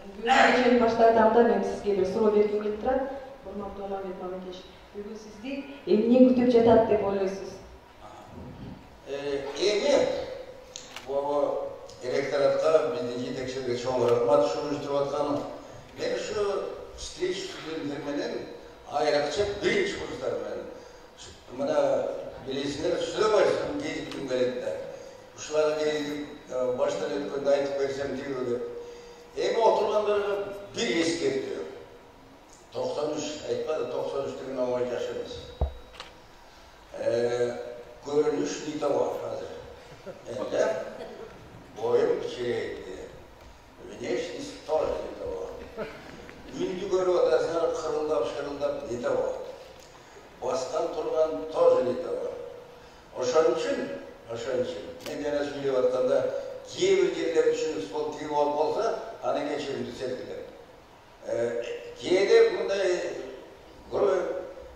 Бүгін башта айтамда мен сізге бір сұрау бергім келіп тұрады. Құрметті Омарбек Мамекеш, бүгін сізді эмне күтіп жатат деп ойлойсуз? Эми электоратка биздин жетекчилерге чоң рахмат уюштуруп аткан. Мен ушу встреча студенттер менен айрыкча биринчи курстар менен мына билесиңер сүзө баштым кезиктим келет да. Ушуларга кезиктик баштан өткөндө айтып берсем тигүү деп. Эми отургандарга бир эскертүү. 93 айтпады, 93 деген оңой жаш эмес. Көрүнүш нитова азыр. Энди боюм кичирейди. Внешность тоже нитова. Үйүндү көрүп атасыңар кырылдап нитова. Бастан турган тоже нитова. Ошон үчүн мен жана сүйлөп атканда кээ бир жерлер үчүн спол тигип алып болсо, аны кечирим түзөтүлөт. Кээде мындай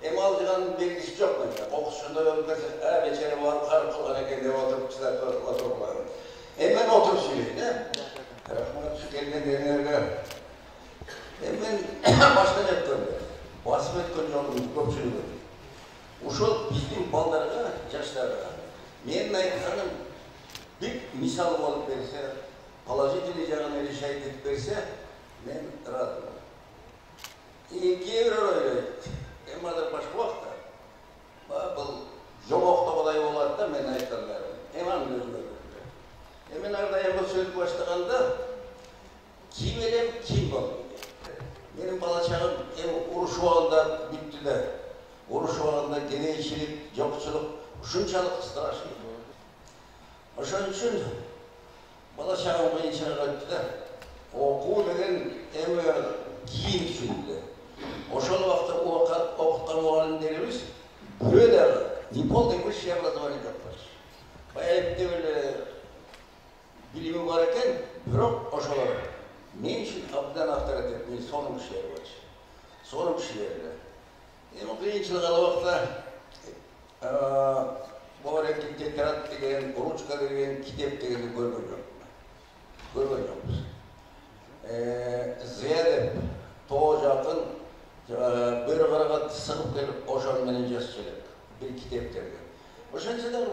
эми алжыган белгиси жок мында. Окуушунда өткөрсө, бечара барып карып кылган экен деп отуруп чыдатып. Эми мен отуруп сүйлөйм, рахмат келгендериңерге. Эми мен баштан өткөндө, басып өткөн жолдун көпчүлүгү. Ушул биздин балдарга, жаштарга менин айтканым бир мисал болуп берсе, положительный жагын решать этип берсе, мен ыраазымын. Кээ бирөө ойлойт, эми азыр башка убакта бул жогоктогудай болот да, мен айткандарым. Эми анын өзүнө көрүнөт. Эми мен ар дайым сөзүп баштаганда ким элем, ким болду? Менин бала чагым эми урушуп алганда бүттү да. Урушуп алганда кедейчилик, жокчулук ушунчалык страшный. Ошон үчүн бала чагым кыйынчылык өттү да. Окуу деген эми кийин түшүндү. Ошол убакта окуткан мугалимдерибиз бирөө дагы не полное высшее образование жокпуз. Баягы эле билими бар экен, бирок ошолор мен үчүн абдан авторитет, мен сонун кишилер болчу. Сонун кишилер. Эми кыйынчылык ал убакта Борекин тетрадь деген, ручка деген, китеп дегенди көргөн жокпуз. Зедеп, тоо жакын, бир карагат сыгып келип, ошон менен жазып элек, бир китептерге. Ошончо дагы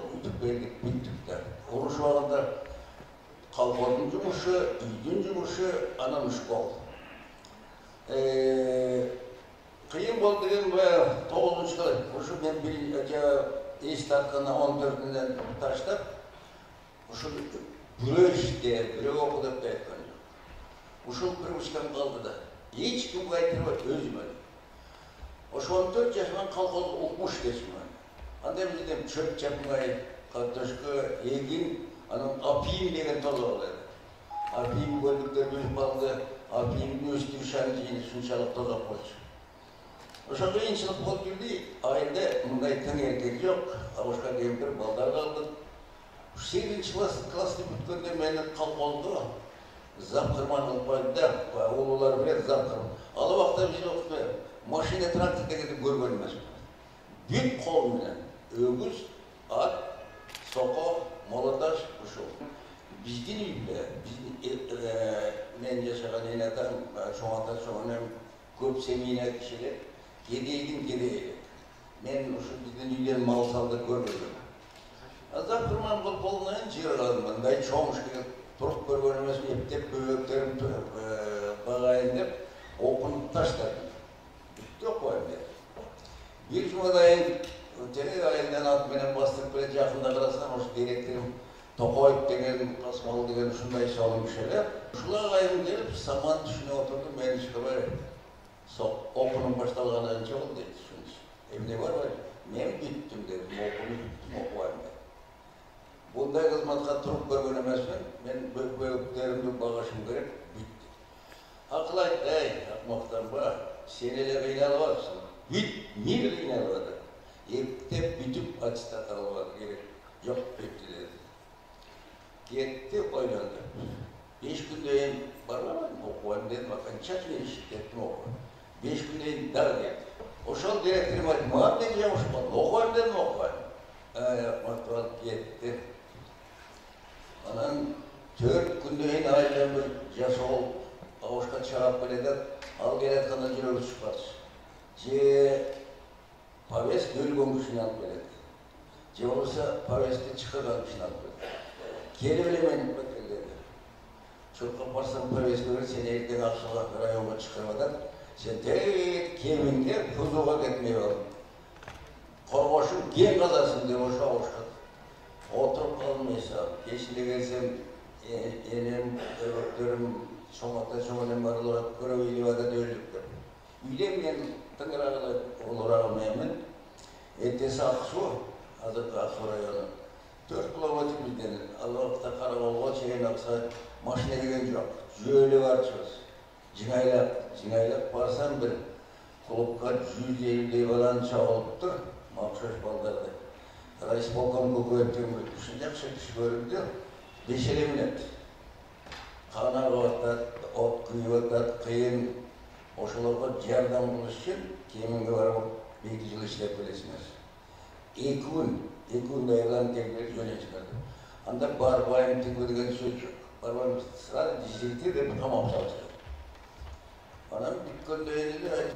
бүттүк да. Урушуп алганда колхоздун жумушу, үйдүн жумушу, анан школ. Кыйын болду деген баягы 9-класс. Ушу мен эс тартканда 14-үндөн таштап, ушул бирөө иште, бирөө окуу деп айткан жок. Ушул привычкам калды да. Эч кимге айтпайт, өзүмө. Ошо 14 жашынан колхозго укмуш кечмөн. Анда бизден чөп чапмай, картошка, эгин, анан апийим деген тоз болду. Апийим көлдүктөр өсүп калды, апийимди өстүр шанчыйын ушунчалык тозоп койчу. Ошо кыйынчылык болуп жүрдү, айында мындай тең эркек жок, абышка кемпир балдар калды. 8-классты бүткөндө мени колхозго запкырман кылып койду да, улуулар билет запкырман. Ал убакта биз машина трактор дегенди көргөн эмесмин. Бүт кол менен өгүз, ат, соко, молоташ ушул. Биздин үйдө, мен жашаган эн атам, чоң ата, чоң энем көп семейный кишилер. Кедейдин кедейи. Мен ушу биздин үйдөн мал салды көргөнмүн. Запкырман кылып болгондон кийин жыйырладым. Мындай чоң ишке туруп көргөн эмес, эптеп бөбөктөрүм багайын деп окунуп таштадым. Бүттү окуйм деп. Бир жумадан тере айылдан ат менен бастырып келет, жакында карасам, ушу директорум Токоев деген, Касмал деген ушундай чоң кишилер. Ушулар айым келип, саман түшүнө отурду, мен ишке барып окунуп башталгандан жол дейт. Эмне бар бар? Мен бүттүм дедим, окуйм деп. Bunday kızmatқа turup görgön emesmin, men böböklerimdi bağışım gerek, bitti. Akıl aytты, akmaktan ba, sen ele kıynalı varsın. Mir kıynalı vardı. Ektep bütüp açısta kalıvadı gerek. Yok bitti dedi. Gitti, oynandı. 5 gündeyin barmadım, okuyayım dedim, bakın çatlı işittim okuyayım. 5 gündeyin dar geldi. Oşal direktörüm aytım, mağam ne diyeceğim oşal, okuyayım dedim, okuyayım. Yapmaktan gitti. Anan 4 gündeyin ayrıca bir jası ol, Ağuşka çağap beleden al geletkandan jirögü çıkmaz. Je pavest gölgön kişini alıp beledi. Je olursa pavesti çıkargan kişini alıp beledi. Keli bilemen beklerdi. Çok kaparsan pavest görür seni erken akşama rayonga çıkarmadan sen tek keminde huzuğa gitmeye var. Korboşun gen kazasın diye oşa oşa. Oturup kalmaysa, geçinde gelsem enem, öbürtlerim, çoğundan var olarak görev ilivada dövülüktür. Üydemden tıngırağıda olurağımayamın. Etesi Aksu, Hazırkı Aksu rayonu. 4 kilometre bizden, Allah'ta Karakolga çeyin aksa maşina gelen yok. Jüyeli var çöz. Cinaylak barsan bir kulüpka 150 falan çağılıptır. Makşaş baldardı. Rais Polkam Kukuet'in düşünecek şekil görüldü. Beşelemin etti. Kana kavatat, ot kıyvatat, kıyın, oşularga jardan buluş için keminge var o 2 yıl işlep bilesiniz. 2 gün elan tekrar yöne çıkardı. Anda barbayım tekbirgen söz yok. Barbayım sırada dizildi de tamam çalıştı. Anam dükkan döyünü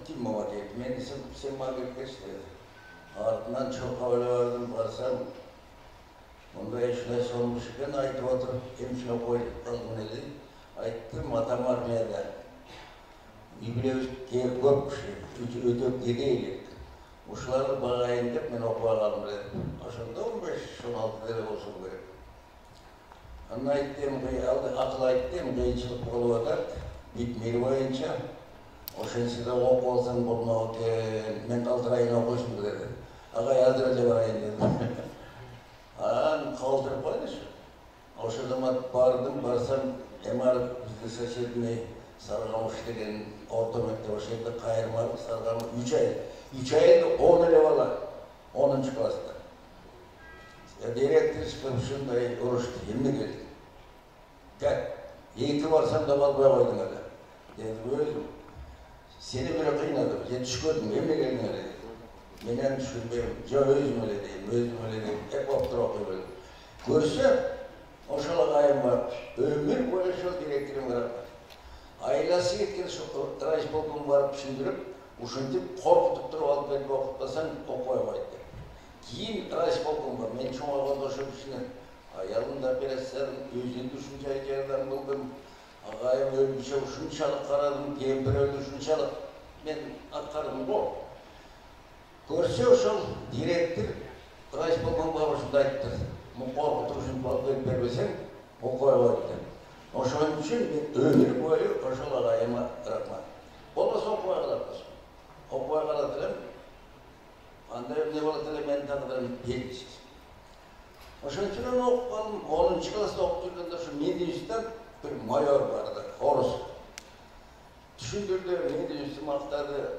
kim mamat etti. Ben sen mağdur geçti. Ardından çok havalı vardım, varsam bunda eşine sormuş iken ayıp oturup hemşine koyduk kalın dedi. Ayıttım atam armiyada. Bibliğimiz köp kişi, ötök gideyilik. Uşuları bağayın deyip ben okuğa kalım dedim. Aşında 15-16 lira olsun gerek. Anna ayıttım, akıl ayıttım, kıyıçılık oluvadak, bitmeyi boyunca. Oşenside ok olsan bulma oken, men kaldırayın okuşum dedi. Ağa yazdırıcı varayın dedim. Ağan kaldırıp oynuş. Oşu zaman barsam, emar bizde seçilmeyi Sarıgamış degen orta mektep oşayda kayırmalı Sarıgamış 3 ayda 10 elevala 10. klasda. Direktör çıkıp şunday uğraştı, şimdi geldi. Gel, 2 varsam da bal boya koydun öyle. Dedi, özüm. Seni böyle kıynadım, sen çıkıyordun, emre geldin öyle dedi. Menen düşünmeyim, ya özüm öyle deyim, hep optur okuyum. Görse, oşala kayım var, ömür boyu şu direktörüm bırakma. Ailesi gitken şu Rais Polkam varıp düşündürüp, uşuntip korkutup durup alıp belki okutlasan okuyamadı. Keyin Rais Polkam var, men çoğun alanda şu düşünün. Ayalımda bereslerim, özünü düşünce yerden buldum. Ağayım ölmüşe şunçalık karadım, kempir öldü şunçalık. Ben atkarım bu. Görse oşul direktör Rais Polkam var şunda ayıttı. Bu korkuturuşun balık vermesen okuyamadı. Oşun için ömür boyu oşul ağayıma bırakma. Olmasa okuya kalatmasın. Okuya kalatırım. Andayım ne balatırım ben tanıdığım belgisiz. Oşun için onu okualım. 10. klasda okuyduğunda şu Medinüs'ten bir mayor vardı, Horus. Düşündürdü, Medinüs'ü maktadı.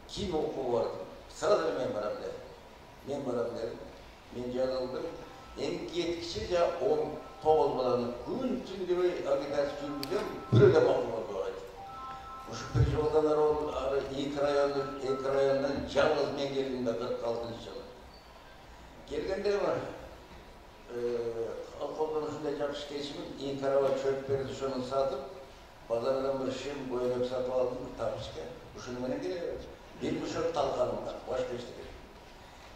Kim oku vardı? Sırada ben varam dedim. Ben canıldım. Hem yetkişice 19 balanı gün tündü ve agitasyon güzel, böyle bakmadı o aydı. Şu Pırşoğlu'dan ilk rayondan yalnız ben geldim de 46. yılı. Gelgende var. Alkoldan üstünde yapış geçimin, ilk araba çöpleri şunu satıp, pazardan bir şim boyunluk satıp aldım, tapışken. Bu şunu bana geliyor. 1,5 talkanım var, başka işte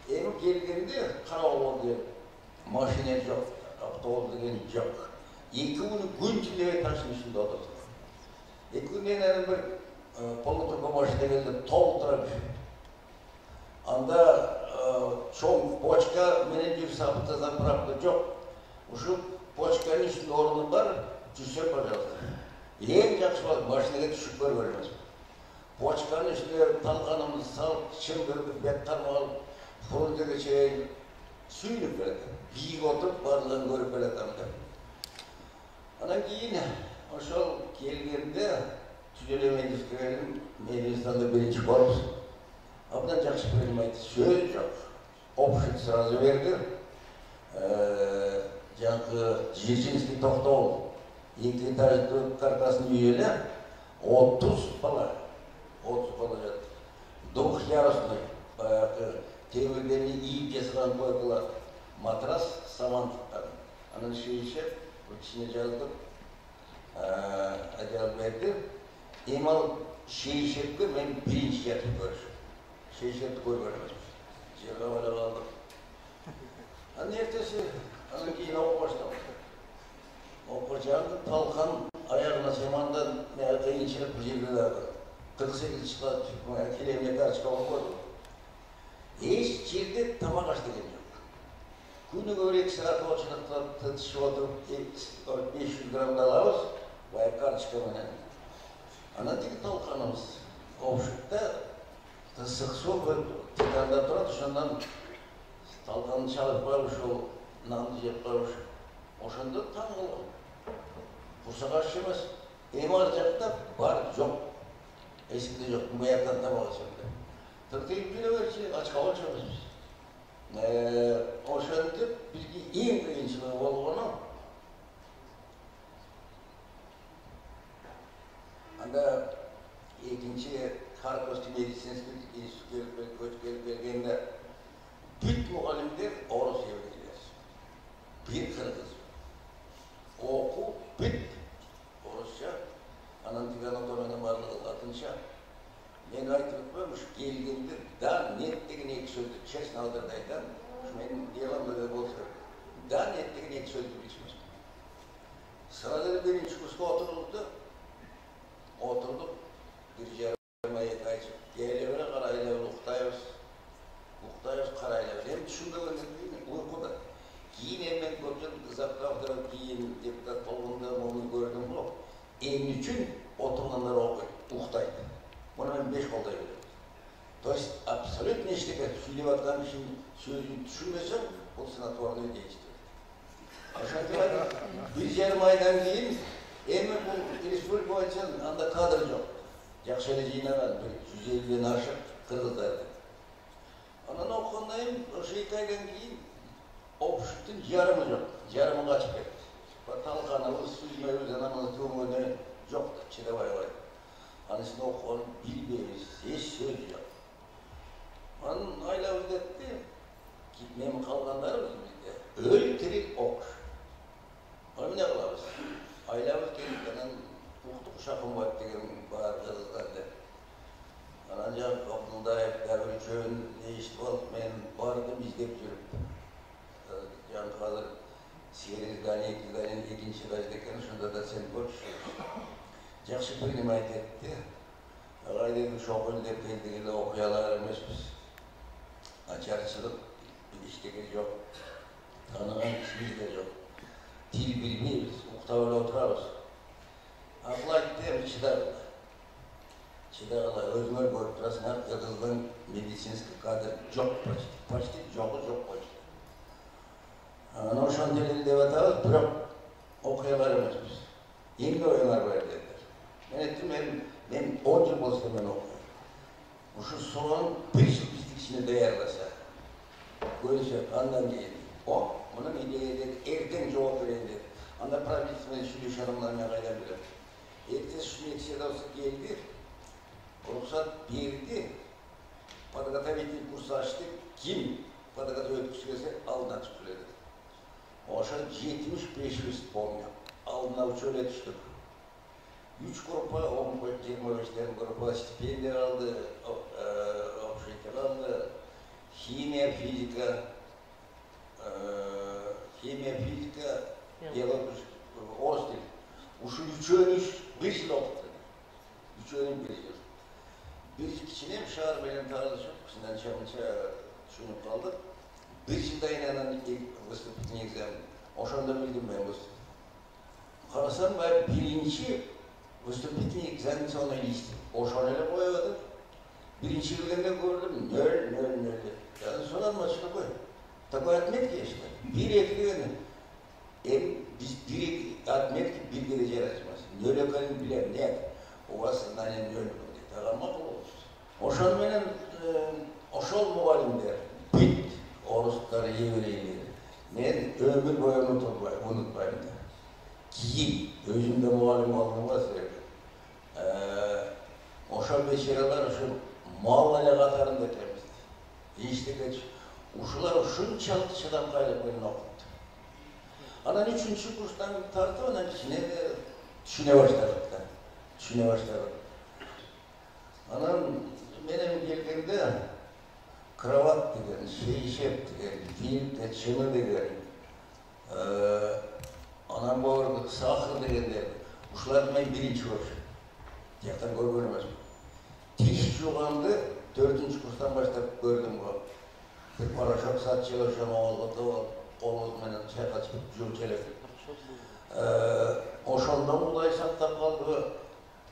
geliyor. Ev gelgende Karaoğlu diye maşinet yok, avtobus degen yok. 2 günü gün tündeve taşımışım da oturduk. 2 günden bir politika maşine geldi, tolturamış. Anda çoğun poçka menen bir sapıta zapraplı yok. Uşu poçkanın üstünde orunu var, düşse pajazdı. En jakşı var, maşinege düşüp vermez. Poçkanın üstünde talkanımızı salıp, çıngırdık, bettarma alıp, fırıldaki şeyin suyunuk verdi. Biyik oturup varlığını görüp verdi. Ana keyin oşol kelgende tüzelemeyiz kirelim, Meclistan'da birinci korpus. Abdan jakşı bilim aytı, söz yok. Opşit sırası verdi. Jankı Dzержинский Toktol, 2 etajlı karkasını üyeli, 30 bala жатты. 9 yarısını temirlerini iyi kesilen koydular. Matras, saman tuttan. Anın işe, içine çaldım. Acayip verdi. Emal şehişepke men birinci yatып görüşüm. Şehişepti görmemiz. Жерге бара калдык. Анан эртеси анан кийин окуп баштадым. Окуп жагында талкан аягына шамандан кыйынчылык бир жерде дагы 48 жылга келемне карточка болбоду. Эч жерде тамак аш деген жок. Күнүгө 2 саат очунукта тытышып отуруп 500 грамм алабыз, бай карточка менен. Анан тиги талканыбыз коопшукта ысык суу титанда турат, ошондон талканды чалып коюп ушул нанды жеп коюп ошондо таң калгам. Курсак аш эмес, эми ар жакта бар жок. Эсимде жок, буяктан тамак ичемде. Тыртыйып жүре берчи, ач калчубуз биз. Ошентип бизге эң кыйынчылыгы болгону анда экинчи Харьковский медицинский институтка көчкөлүп келгенде бүт мугалимдер орус еврейлер. Бир кыргыз. Окуу бүт орусча, анан тиги анатомияны баардыгы латынча. Мен айтып өтпөм, ушу келгендер да нет деген эки сөздү честно алдырды айтам. Менин деломда да болсо да нет деген эки сөздү билишмес. Сразу биринчи курска отурдук. Бир жарым ай айтып, келебеле карайлабыз, уктайбыз, карайлабыз. Эми түшүнбөгөндөн кийин уйкуда. Кийин мен көп жыл заправкада кийин депутат болгондо муну көрдүм го. Эмне үчүн отургандар окуйт, уктайт. Муну мен 5 колдой берем. То есть абсолютно эчтеке сүйлөп аткан ишин сөзүн түшүнбөсөм, бул санаторный действие. Ошентип бир жарым айдан кийин эми бул республика боюнча анда кадр жок. Жакшы эле жыйнаган 150ден ашык кыргыздарды. Анан окугандан кийин ошо 2 айдан кийин окушуптун жарымы жок. Жарымы качып кетти. Талканыбыз, сүзмөбүз, анамыз көңгөнө жок, чыдабай калды. Анысын окуган билбейбиз, эч сөз жок. Анан айлабыз детти, мен калгандарыбыз бизде өлү тирик окуш. Аны эмне кылабыз? Айлабыз келип анан уктук Шакымбаев деген бар кыргыздар. Анан жак Абдулдаев дагы үчөөнү эшитип алып, мен бардым издеп жүрүп. Жан азыр 8 дане, 2 дане, экинчи этажда экен, ошондо да сен көрчү. Жакшы пирим айтты. Агай деди, шокол деп келдик эле окуялар эмеспиз. Ачарчылык эчтеке жок. Таныган кишибиз да жок. Тил билбейбиз, уктап эле отурабыз. Акыл айттым, чыдагыла, өзүңөр көрүп турасыңар, кыргыздын медицинский кадр жок почти жок почти. Анан ошондо эле деп атабыз, бирок окуялар эмеспиз. Эмне оюңар бар дедилер. Мен айттым, мен 10 жыл болсо мен окуйм. Ушу суроонун 1 жыл биздин ичине даярласа, көрүшөт, андан кийин, мунун идеясы эртең жооп берейин деп. Анда правительство менен сүйлөшүп адамдар мен кайдан билем. Эртеси университет келди, уруксат берди, подготовительный курс ачты, ким подготовить өткүзүп келсе, алдына түшүп келет. Ошо 75 лист помню. Алдына учёбе түштүк. 3 группа, 25 группа стипендия алды, общежитие алды, химия, физика, биология, орыс тили. Ушу үчөөнү 1 жыл окутту. Үчөөнү 1 жыл. Бир кичине шаар менен таанышып, сынанча түшүнүп калдык. 1 жылдан кийин анан выступительный экзамен. Ошондо билдим мен өз. Карасам, биринчи выступительный экзаменационный лист. Ошону эле коюп атып. Биринчи келгенде көрдүм 0. Сонан машина кой. Такой отметки есть. 1-2 келгенде. Биз 1 отметки 1 дереже жаратмас. 0 экенин билем, нет. У вас знание 0 дейт. Ага макул. Ошол менен ошол мугалимдер бүт орустар, еврейлер. Мен өмүр бою унутпайм. Кийин өзүмдө мугалим болгонго себеп. Ошол бешералар ушу мал эле катарында экенбиз. Эчтеке ушулар ушунчалык чыдам кайлап менен окутту. Анан 3-курстан тартып, анан кичине түшүнө баштадык. Анан менен келгенде kravat деген, шейшеп деген, вилка, чыны деген, анан бауры сахар дегендер, ушуларды мен биринчи көрүшүм. Тияктан көргөн эмесмин. Тиш жууганды 4-чү курстан баштап көрдүм го. Бир порошок сатчылар ошону алып, колубуз менен чайкачып жууп элек. Ошондон Кудай сактап калды.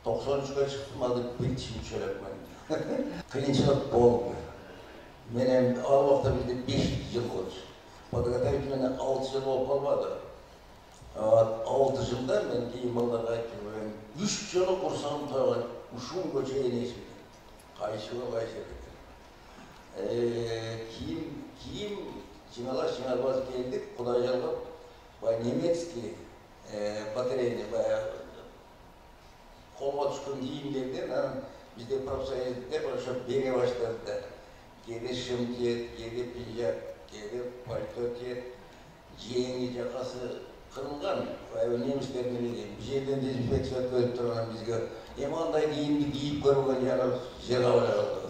93-га чыктым, азыр бир тишимчи элекмен. Кыйынчылык болду. Менен ал убакта бизде 5 жыл болчу. Подготовить менен 6 жыл болуп калбады. 6 жылда мен кийин балдарга айтып жүрөм. 3 жолу курсагым тагы ушунга чейин эсимде. Кайсыга кайсы экен. Кийин жиналас келдик, Кудай жалгап, бай немецкий батарейни баягы колго түшкөн кийимдерден бизде профсоюзде ошо бере баштады. Кеде шым киет, кеде пинжак, кеде пальто киет, жеңи жакасы кырылган. Немистердин эле бул жерден дезинфекция өткөрүп турган бизге эми андай кийимди кийип көрбөгөн жана жер кабылай калды.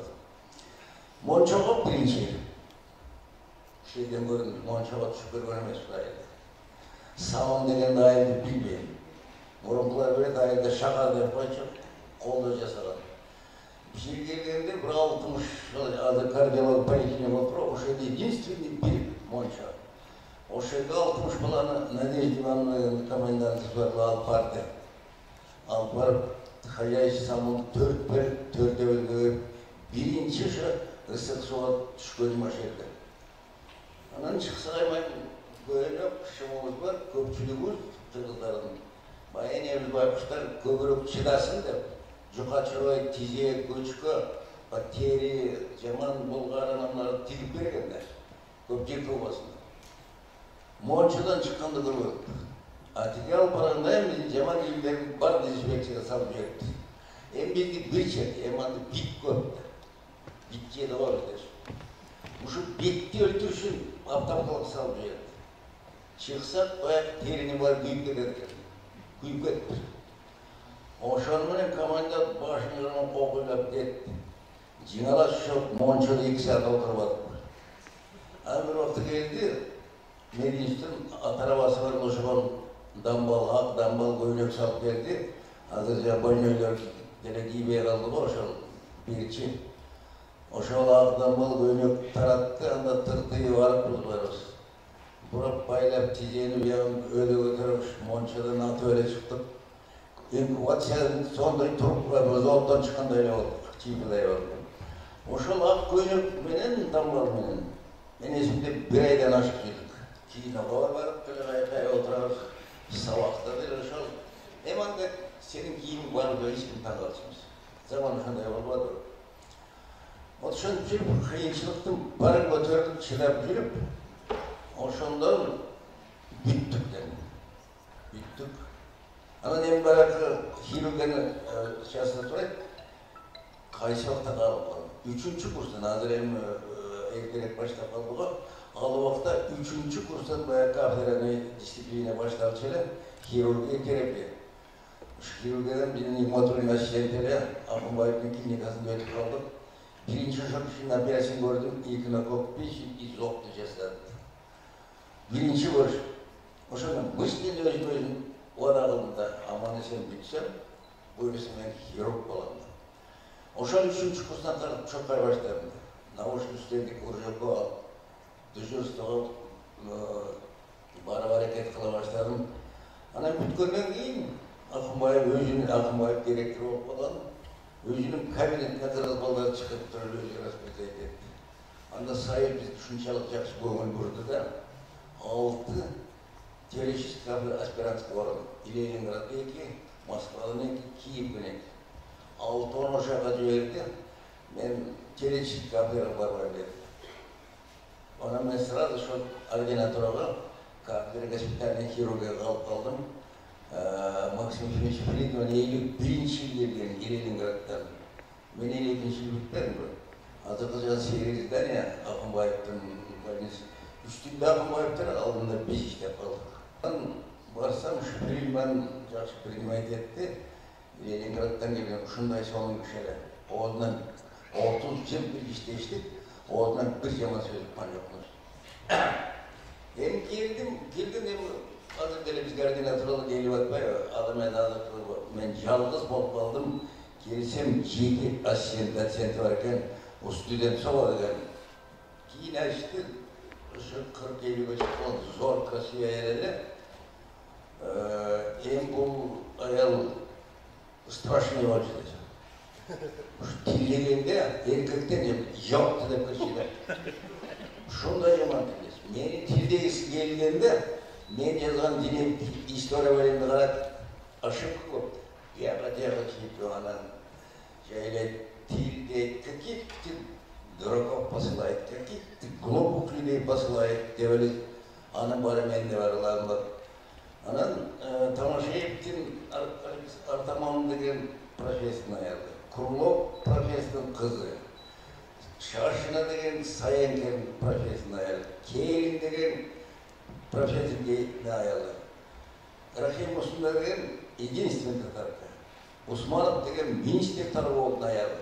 Мончого биринчи. Шейден көрүн мончого түшүп көргөн эмесмин айылда. Сабан деген айылды билбейм. Мурункулар берет айылда шагар деп койчу, колдо жасаган. Бизге келгенде 60 азыр кардиолог поликлиник отуруп, ошо единственный бир монча. Ошо 60 баланы Надежда Ивановна комендантыбызга алып барды. Алып барып, хозяйство самын төртөөлгө биринчи ошо ысык сууга түшкөнүм ошо жерде. Анан чыкса каймайм, көйнөп шымыбыз бар, көпчүлүгүбүз кыргыздардын. Байенебиз байкуштар көбүрөөк чыдасын деп, жука чырой, тизек, көчкө, тери, жаман булгар анамдарды тигип бергенде, көп жек болбасын. Мончадан чыкканды көрбөдүк. Тиге алып барганда эми жаман кийимдерди бар дезинфекцияга салып жиберди. Эми бизди бир чет, эми анда бит көп. Бит жеди го биздер. Ушу битти өлтүрүшүн аптапкалык салып жиберди. Чыксак, баягы терини бар күйүп кетет экен. Күйүп кетти. Ошону менен командант башын кокуйлап кетти. Жиналаш ошо мончода 2 саат отуруп атып. Бир убакта келди, мединстин атарабасы бар ошого дамбал, ак дамбал көйнөк салып берди. Азыр жа больнойлор деле кийбей калды го ошол бирчи. Ошол ак дамбал көйнөк таратты, анда тыртыйып барып турбайбыз. Бурап байлап тизени бuyog'ini o'yla ko'tarib monchadan atib o'yla chiqdik. Inkubatsiyadan sonda turib biz oltdan chiqqanday bo'ldik, chiybilay bo'ldik. O'sha aq ko'ylak bilan dambar bilan men esimde bir aydan oshib ketdik. Keyin borib qilay o'tirib sabahda bir o'sha emanda senin kiyiming bor deb hech kim tanlashmiz. Zaman shunday bo'ldi. O'shancha qiyinchilikni barib o'tirib chidab yurib Oşondan büttük dedim. Büttük. Ama en barakı Hiruga'nın şahsına sonra kayısı vakta kalıp kaldı. 3. kursdan hazır hem erkerek başta kaldı. Alı vakta 3. kursdan bayağı kafirane disipline başlar çele Hirurga terapi. Hiruga'dan birinin hematoloji asistentleri Akın Bayık'ın klinikasında ötüp kaldık. Birinci şokuşun operasyon gördüm. İlkine koptu, izoptu cesaret. Birinci var, o zaman müstil özümün oranında aman esen bitsem, bu resmen Hirurg olandı. O zaman 3. kursdan tarafı çok başladım. Nauşun üstlendik, Urjako, Düzürsü'nü bara hareket kıla başladım. Ana bütkönden keyin Akın Bayık direktör olup olan, özünün kabinetine kırılmaları çıkıp durur, özü rasmeteydi etti. Anda sayı biz düşünçalık jakşı көңіл көрді да, 6 теоретический кафедра аспирантский орын. Ленинград'da 2, Москвa'da 2, Киев'de 2. 6-10 ошаға жіберді. Мен теоретический кафедра барбайм дедім. Ona мен сразу шол ординатураға кафедра госпитальный хирургияға алып қалдым. Максим Ефимович Фридман 51-ші келген Ленинград'дан. Мен 52-ші бітпедім ғой. Азыркы жағы 8 здания Акынбаевтың больницасы. Üstünde Akınbayev'den aldığında biz işte kaldık. Ben varsam Şüphrilman, жақсы принимать etti. Leningrad'dan gelen şundaysa onun şeyler. Ondan 30 yıl bir işte içtik. Ondan bir yaman söz pan yokmuş. Ben girdim hazır deli biz koordinatörü gelip atmaya adam ben yalnız bolup kaldım. Gelsem 7 asyen doçent varken o student soğudu. Keyin açtı. Şu 40-50 geçip zor kasıyor yerine. En bu ayal страшный очередь. Tillegende erkekten yok dedi kişiler. Şunday yaman tildes. Meni tildeyiz gelgende men yazan dine historia bölümünde kadar aşık koptu. Yaga çiğitti anan şeyle tilde kakitti Drakov basılaydı, kakitti Globukli'de basılaydı develi anın bari mende var olanlar. Anan tamaşa ettim Artamam degen profesini ayardı. Kurulov profesinin kızı. Şarşına degen Sayenken profesini ayardı. Keylin degen profesini ayardı. Rahim Osman degen единственный tatarka. Osmanov degen minister tarafı olduğunu ayardı.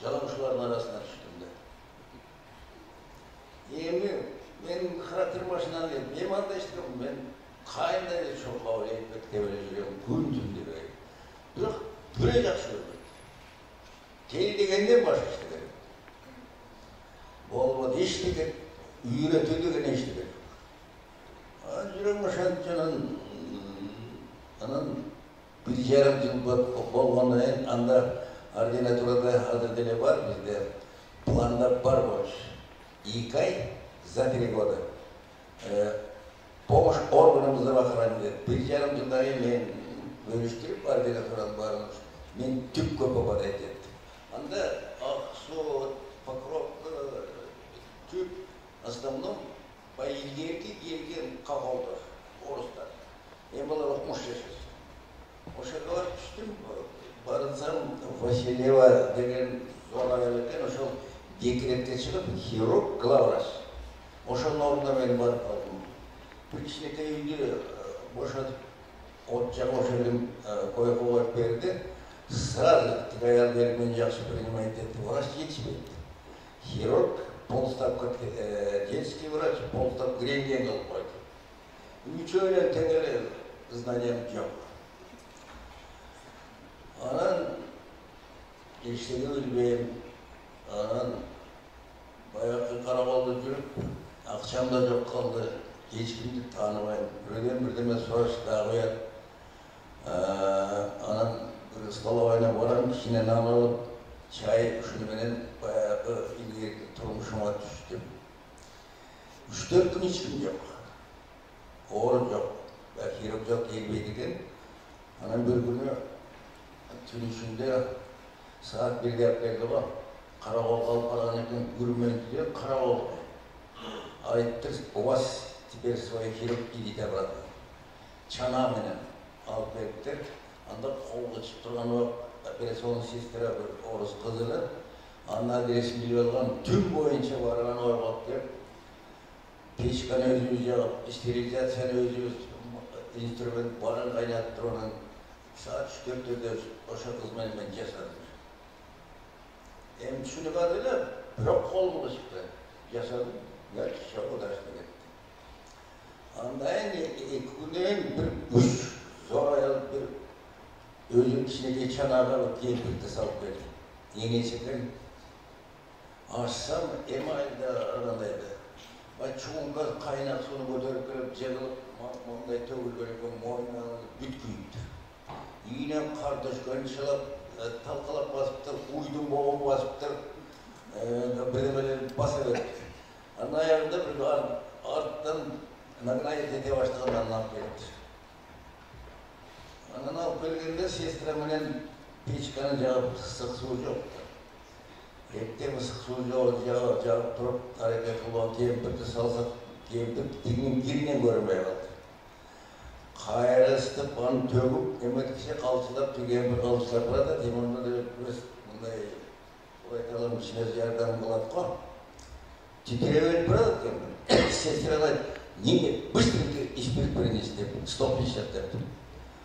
Jalamışların arasına düştüm de. Ben karakter başından dedim. Benim anda işte ben kayında çok hava etmekte böyle yürüyorum. Gündüm de böyle. Bırak, böyle yakşı görmek. Teli degenden başka işte dedim. Olmadı işte de, üretüldü gene işte dedim. Yürüyorum şantıcanın, bir yarım yıl bolğandan anda ordinaturada hazır var bizde. Planda var boş. 2 ay за 3 года. Помощь органımızda bakarım dedi. Bir yarım yıldan men bölüştürüp ordinaturanın barını men tüp köpe bada ettim. Anda Aksu, Покровка, tüp основном по ilgerki gelgen kavaldı oruslar. Embalar okumuş yaşasın. O şakalar düştüm. Barınsam Vasilyeva degen zor ayarlarken o şol dekrette çıkıp хирург главврач. Oşanın orada ben barıp aldım. Bir kişilikte ilgili boşatıp otçak oşadım koyup verdi. Sırada tıkayal vermen yaxşı принимает etti. Врач yetişmedi. Хирург, полставка детский врач, полставка рентген kılıp koydu. Üç öyle tengeli знанiyem yok. Anan geçtiğini bilmeyeyim. Anan bayağı karakolda жүрüp, akşamda çok kaldı. Hiç kimdi tanımayın. Birden soraş daha koyar. Anan ıskala oynap oran, kişine nam alıp, çay şunu benen bayağı ilgili turmuşuma düştüm. 3-4 gün hiç kim yok. Oğlum yok. Belki yok gelmeydiken. Anan bir günü tün içinde saat 1'de yapmaydı var. Karakol kalıp kalanırken yürümeyin diyor, karakol. Ayıttır, у вас теперь свои хирург идите обратно. Çanağı menen alıp veriptir. Anda kolga çıkıp turgan o operasyon sestere bir orus kızılı. Anna adresin bilip algan, tüm boyunca varılan orgat diyor. Peşkanı özümüz yapıp, sterilizasyonu özümüz, instrument barın kaynattır onun. Saat 3-4'de oşa kızmayın ben yaşadım. Hem şunu kadıyla, bırak kolumda çıktı. Yaşadım, belki şoku taştı gitti. Andayın günün bir güç, zor ayal bir özüm içine geçen ağalıp gelbirde salıp verdi. Yengeçekten açsam emayda arandaydı. Çoğunga kaynak sonu götürüp gelip cegılıp, monday tövül görüp moyna bütküydü. Yine kardeş gönçalap, talkalap basıptır, uydum boğum basıptır, bedemeleri basıverdi. Anın ayarında bir arttan nagnayet ete başlığından anlap verdi. Anın alıp gelgende sestiremenen peçkanın cevap sık suyu yoktu. Hepte mi sık suyu cevap durup hareket olan kempirdi salsak kempirdi diginin girinen görmeye kaldı. Kayarı ısıtıp onu tögüp, emet kişi kalçılap, tügen bir kalçılap var da temonda da biz bunday oytalım içine ziyardan bulat koy. Tükürevelip bıradık kempir. Sestirelay, niye? Bыстро испирт принести, стоп işlettir.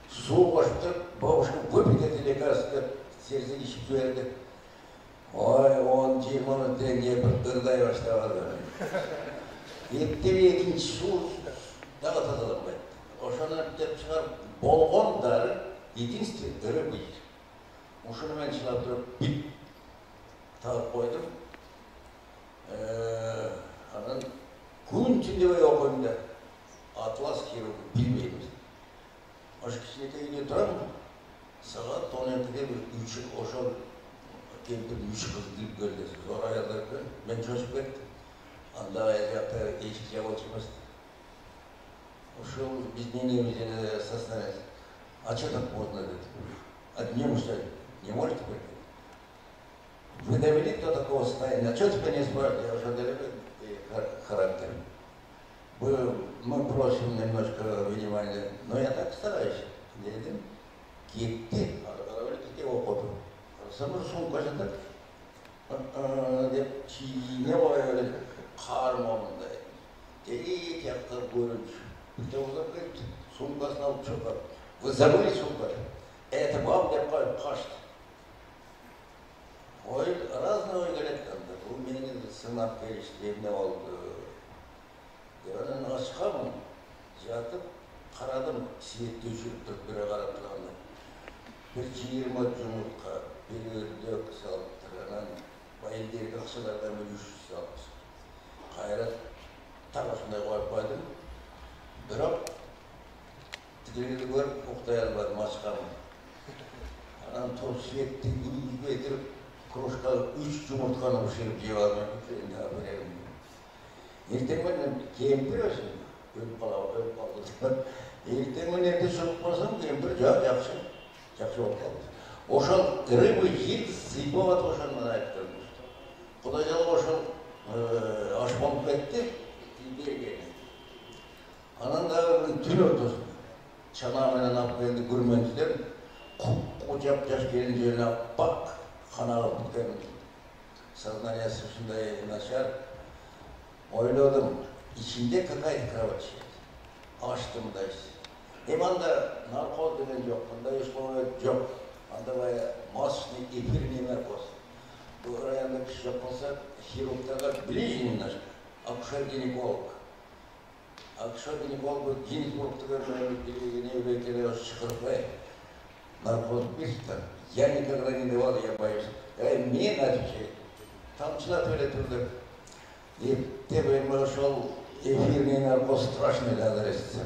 Su koştur, babuşka köpük eti лекарства serze içip verdi. Oy, 10-20 minutdan keyin ırday başladı. Ertebe ekinci su dağı tazalanmaydı. Oşana dep çıkarıp bolgon darı единственный ırı bu yer. Oşunu ben çılap durup bip tağıp koydum. Anan gün içinde böyle okuyun da Atlas Kirurgu bilmeyimiz. Oş kişilikte gidiyor duram mı? Saat 12'de bir üçü oşol kempir üçü kız gidip gördü. Zor ayarlarken ben çocuk ettim. Anda ayakta eşit cevap çıkmıştı. Oşol biz nenemize saslanız. Açıklık moduna dedi. Hadi не можете, не можете прийти. Вы довели до такого состояния. А что теперь не спрашиваете? Я уже далеко характер. Мы просим немножко внимания. Но я так стараюсь. Dedim. Gitti. Arabayla gitti o kodu. Sabır son kaçında deyip çiğne var öyle karmamında. Delik yaklar görünç. Bir de uzak gitti. Suмкасını alıp çıkar. Вы забыли сумку? Это вам деп koyup kaçtı. Разные ой geletkendi. Bu menin sınap geliştiğimde oldu. Onun aşkamın yatıp karadım siyette üşürüp durup bire karap durağında. Bir 20 cumhurtka, bir ördök salıptıranan, bayılderi akşalardan bir 300 salmış. Kayrat tarafında koyup koydum. Bırak Tükürgüdü görüp oktay almadım aşkamın. Anam top siyette gülüp getirip kroşkalı 3 cumhurtkanı pişirip cevalına bütlerinde haberim. Ertengmen kempir olsun. Ölüp kaldı. Ertengmen evde soğukmasam kempir jakşı. Jakşı olup kaldı. Oşan rыбы yiyip sıypavat oşandan ayıktırmış. Kudacalı oşan aşmanıp etti. Bilgiye geldi. Anan da tül ortasında. Çanağımla napıp geldi gürmentiler. Kocap yaş gelince öyle bak. Kana alıp gittim. Saznanyası şunday naşar. Oyladım. İçinde kakaydı kravat şeydi. Açtım da işte. Emanda narkoz denen yok. Bunda üstüne yok. Anda baya masni, efirni narkoz. Bu rayonda kişi yapılsa хирургтарға ближний наш. Акушер-гинеколог. Акушер-гинеколог гинекологтарға не еврейлерге шығырпай. Наркоз берді. Я никогда не давал, я боюсь. Мен отвечаю. Тамшылап öyle turdu. Tebeyim ошол эфирный наркоз страшный адресті.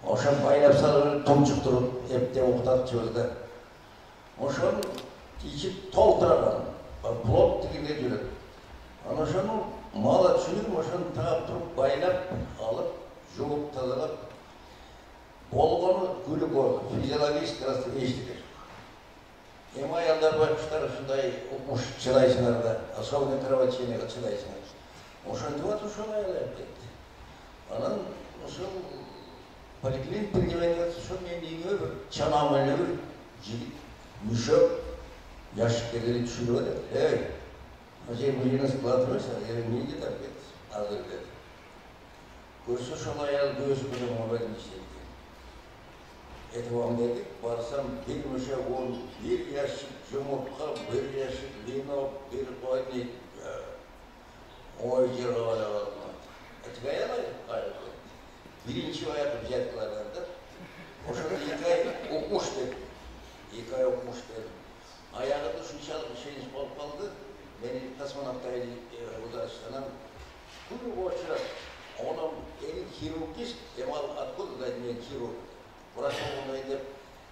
Ошон байлап салып томчук туруп, эпте уктап чөздө. Ошон içi толтурган, плод тигинде жүрөт. Ana ошону мала чүйүп, ошону таап туруп, байлап, алып, жууп, тазалап, болгону күлүп койду. Физиологический расты эчтеке жок. Эми аялдар байкуштар ушундай укмуш чыдайсыңар да, особенно кровотечениеге чыдайсыңар. Ошентип атып ошону айлап кетти. Анан ошол поликлиник приниманиеге ошо менин үйүмө бир чанам эле бир жигит мүшөк яшиктерди түшүрүп атат. Ошол мыйына складывайся, эмне кетип кетти азыр деп. Көрсө ошол аял көзү менен мобилин иштейт. Это вам dedik, барсам bir мүшөк он, bir ящик жумуртка, bir ящик вино, bir койни. Ой, жерге алам. Это аялай, аялай. Биринчи аяк взяткалардан ошону 2 ай укмуш деп. 2 ай укмуш деп. Аягында ушунчалык ишенич болуп калды. Мени космонавттай удачтанам. Күнү боюнча онун эми хирургист, эмал откуда да мен хирург. Врач болгондой деп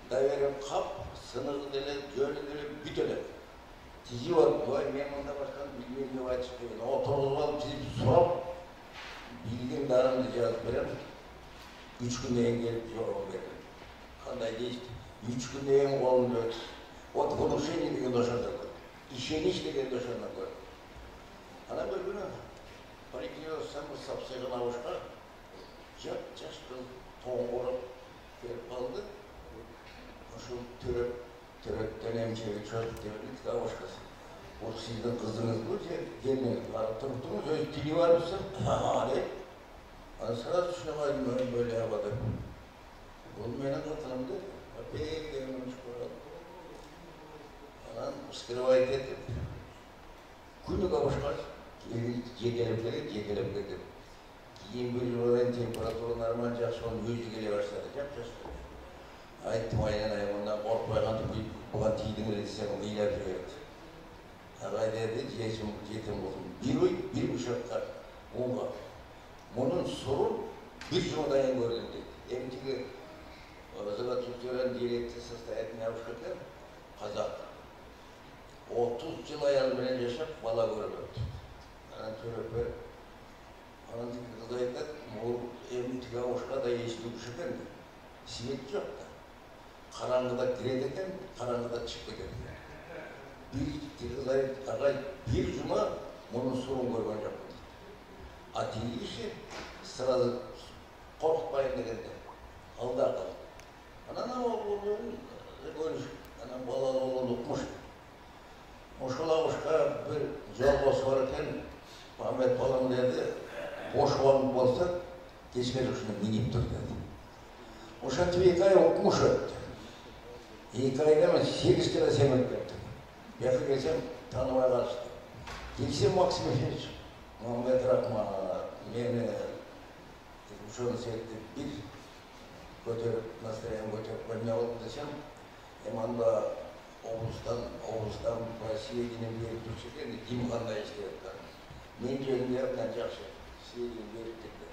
доверием кап, сыныгы деле, жөнү деле бүт эле. Тизип алып, ой мен мында башкан билбейм деп айтып келген. Отургузуп алып, тизип сурап, билген дарымды жазып берем. 3 күндөн кийин келип жооп берем. Кандай дейт? 3 күндөн кийин колумда өт. Вот внушение деген ошондо көп. Ишенич деген ошондо көп. Ана бир күнү поликлиникага самый сапсыйган абышка жаш кыз тоңгоруп келип калды. Ошол төрөттөн эмчеге чөзүп бердик абышкасы. Бул сиздин кызыңызбы же келиңиз барып туруптуңуз, өз тили барбысың? Деп. Аны сразу түшүнөм, мен böyle абада. Бул менин катыным деп. Опять демиш көрөт. Анан скрывайт этип, Күні қауышқа жетелеп кетіп. Кейін бір жылдан температура нормаль жақсы, оны өзі келе баштады, жап-жастады. Айттым, айналайын, онdan қорықпайғанды бұған тидің десем, ұйлап жіберді. Ағай деді, жетім болдым. Bir ой, bir uşаққа, оңға. Мұның сұрын bir жұмадан көрдім дейді. Емтігі Золотухтюран директор состоятельный авшкатер, қазақ. 30 жыл аялменен жашап, бала көріп. Анан төріп бер. Анан қыз айтады, ол емтігі ауышқа да есту күш екен. Свет жоқ та. Қараңғыда кіреді екен, қараңғыда шығып кетеді. Қыз айтады, ағай, bir жұма мұның сұрын көрген жоқпын. А тегіші сразу қорқытпайын дегенде. Алда қал. Анан анан балалы болған ұқмыш. Ошол ауышқа бір жалғасы бар екен, Махмет балам деді, бош уақыт болса, кешке жүшіне минип тұр деді. Ошантып 2 ай ұқмыш өтті. 2 айда мен 8 кere семіріп кеттім. Бияққа келсем, танымай қалышты. Келсем Максим Ефимович, Махмет Рахма, мені ушоны сетті бір көтеріп, настроение көтеріп қоймай алып десем, анда облыстан сведения беріп тұршы екен, емханда істеп. Мен жөнінде әбден жақсы сведения беріп кетті.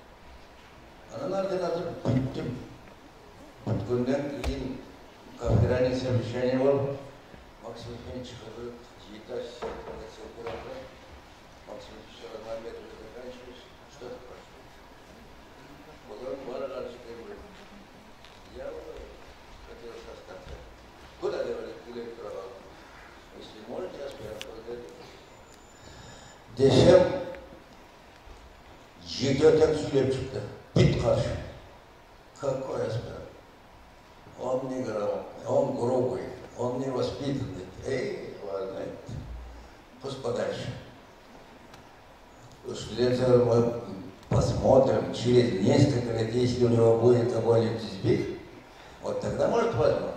Анан ардынан бүттім. Бүткеннен кейін кафедральный совещание болып, Максим Ефимович шығырды, 7 температура. Максим Ефимович Махмет заканчиваешь, что ты прошло? Потом бара қарышты говорит, я хотел остаться. Куда говорит директор? Если можете, аспирантура дадим. Десем, 7 өтек сөйлеп шықты. Бит қаршы. Какой аспирант? Он не грамотный, он грубый, он не воспитанный. Ладно, пусть подальше. Студенты мы посмотрим через несколько лет, если у него будет какой-нибудь сбег, вот тогда может возьмут.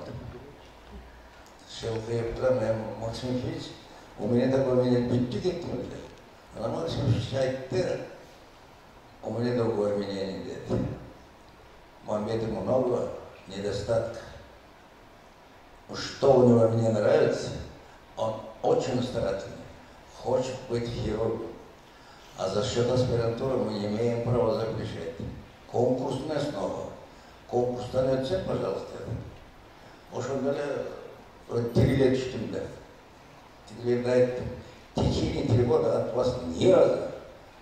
Шелкаевтан, Максим Ефимович, у меня такой битти кеткен. Ана Максим Ефимович айтты, у меня другое мнение деді. Махмета много недостатков. Что у него мне нравится, он очень старательный, хочет быть хирургом. А за счет аспирантуры мы не имеем права запрещать. Конкурсная основа. Конкурстан өтсе, пожалуйста. Ошондо 3 лет иштим да. Тигилерге айттым, в течение 3 года от вас ни разу,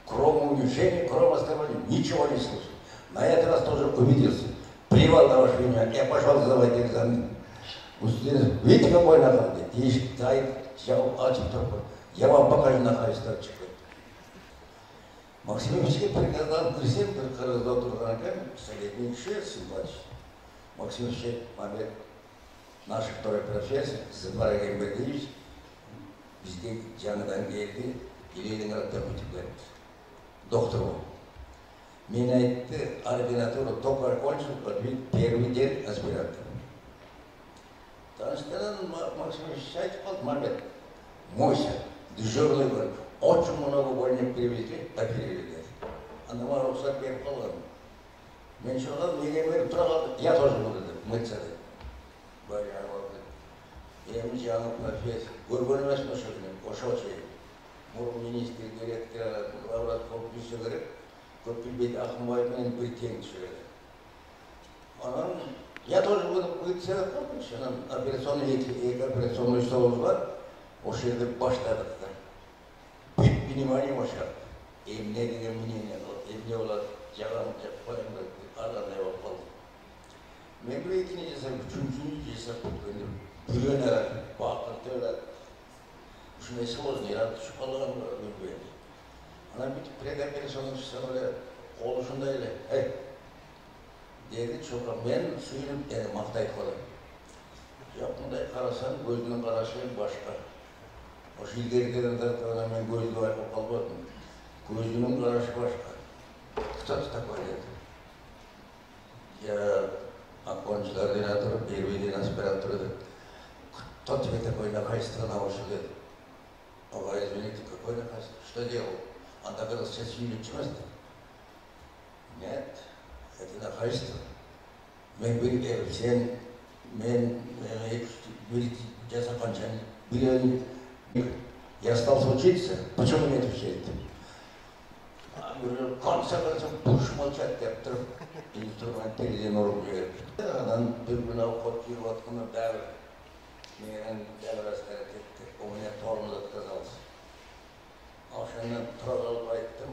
кроме унижения, кроме оскорбления, ничего не слышал. На этот раз тоже убедился. Плевал на ваше имя, я пошел сдавать экзамен. Видите, какой нахал? Я вам покажу нахал старчик. Максим Ефимович приказал всем, только раздоту руками, советник симпатичный. Максим Ефимович, Махмет, наш второй профессор, Сыпарак Эмбердиевич, везде жаңадан келді, Ленинградта өтіп берді. Доктор ол. Мен айтты, ординатуру только окончил, первый день аспиранта. Таныштан Максим Ефимович айтып қалды, Махмет, мойся, дежурный говорит, очень много больных привезли, оперировали. Ана маған рұқсат беріп қалған. Мен шығып, неге беріп тұра қалды, я тоже буду мыться деп. Баяғы болды. Енді жаңа профессор, көрген емес ме шөкінен, ошаушы. Мұрын министр, директор, главрат болып түсі керек, көп білбейді Ақымбаевмен бір тең түсіреді. Анан, я тоже буду мыться деп, анан операционный, екі операционный столымыз бар, осы жерде баштадық. Внимание ошақ, емне деген мнение қылып, емне олар жағанып жақпайын ба, арғандай болып қалды. Мен бір екіне жасап, үшіншіні жасап көткенде, бүлен әрі, бақыр төр әрі. Үшіне сложный, әрі түсіп қалған мүлбейді. Ана бүйтіп предоперационный жасап әлі, қолы шындай әлі, деді чоқа, мен сөйліп, мақтайды қалай. Жоқ, мұндай қарасаң, көзінің қарашы башқа. Осы илгерден тартығына мен көзді байқап қалбадым. Көзінің қарашы башқа. Кто ты такой деді? Я окончил ординатуру, первый день аспирантуры деді. Кто тебе такой, на какая страна ушел деді? Ага, извините, какой наказ? Что делал? Он так говорил, сейчас юридически. Нет, это нахальство. Men sen я остался учиться, почему не отвечаете? Говорю, консерватив будешь молчать, деп тұрып, инструмент теледен ұрып жіберіп. Анан бір күні ауқат жүріп жатқанда бәрі менің дәбір әскері кетті. У меня тормоз отказался. Ошондан тұра қалып айттым,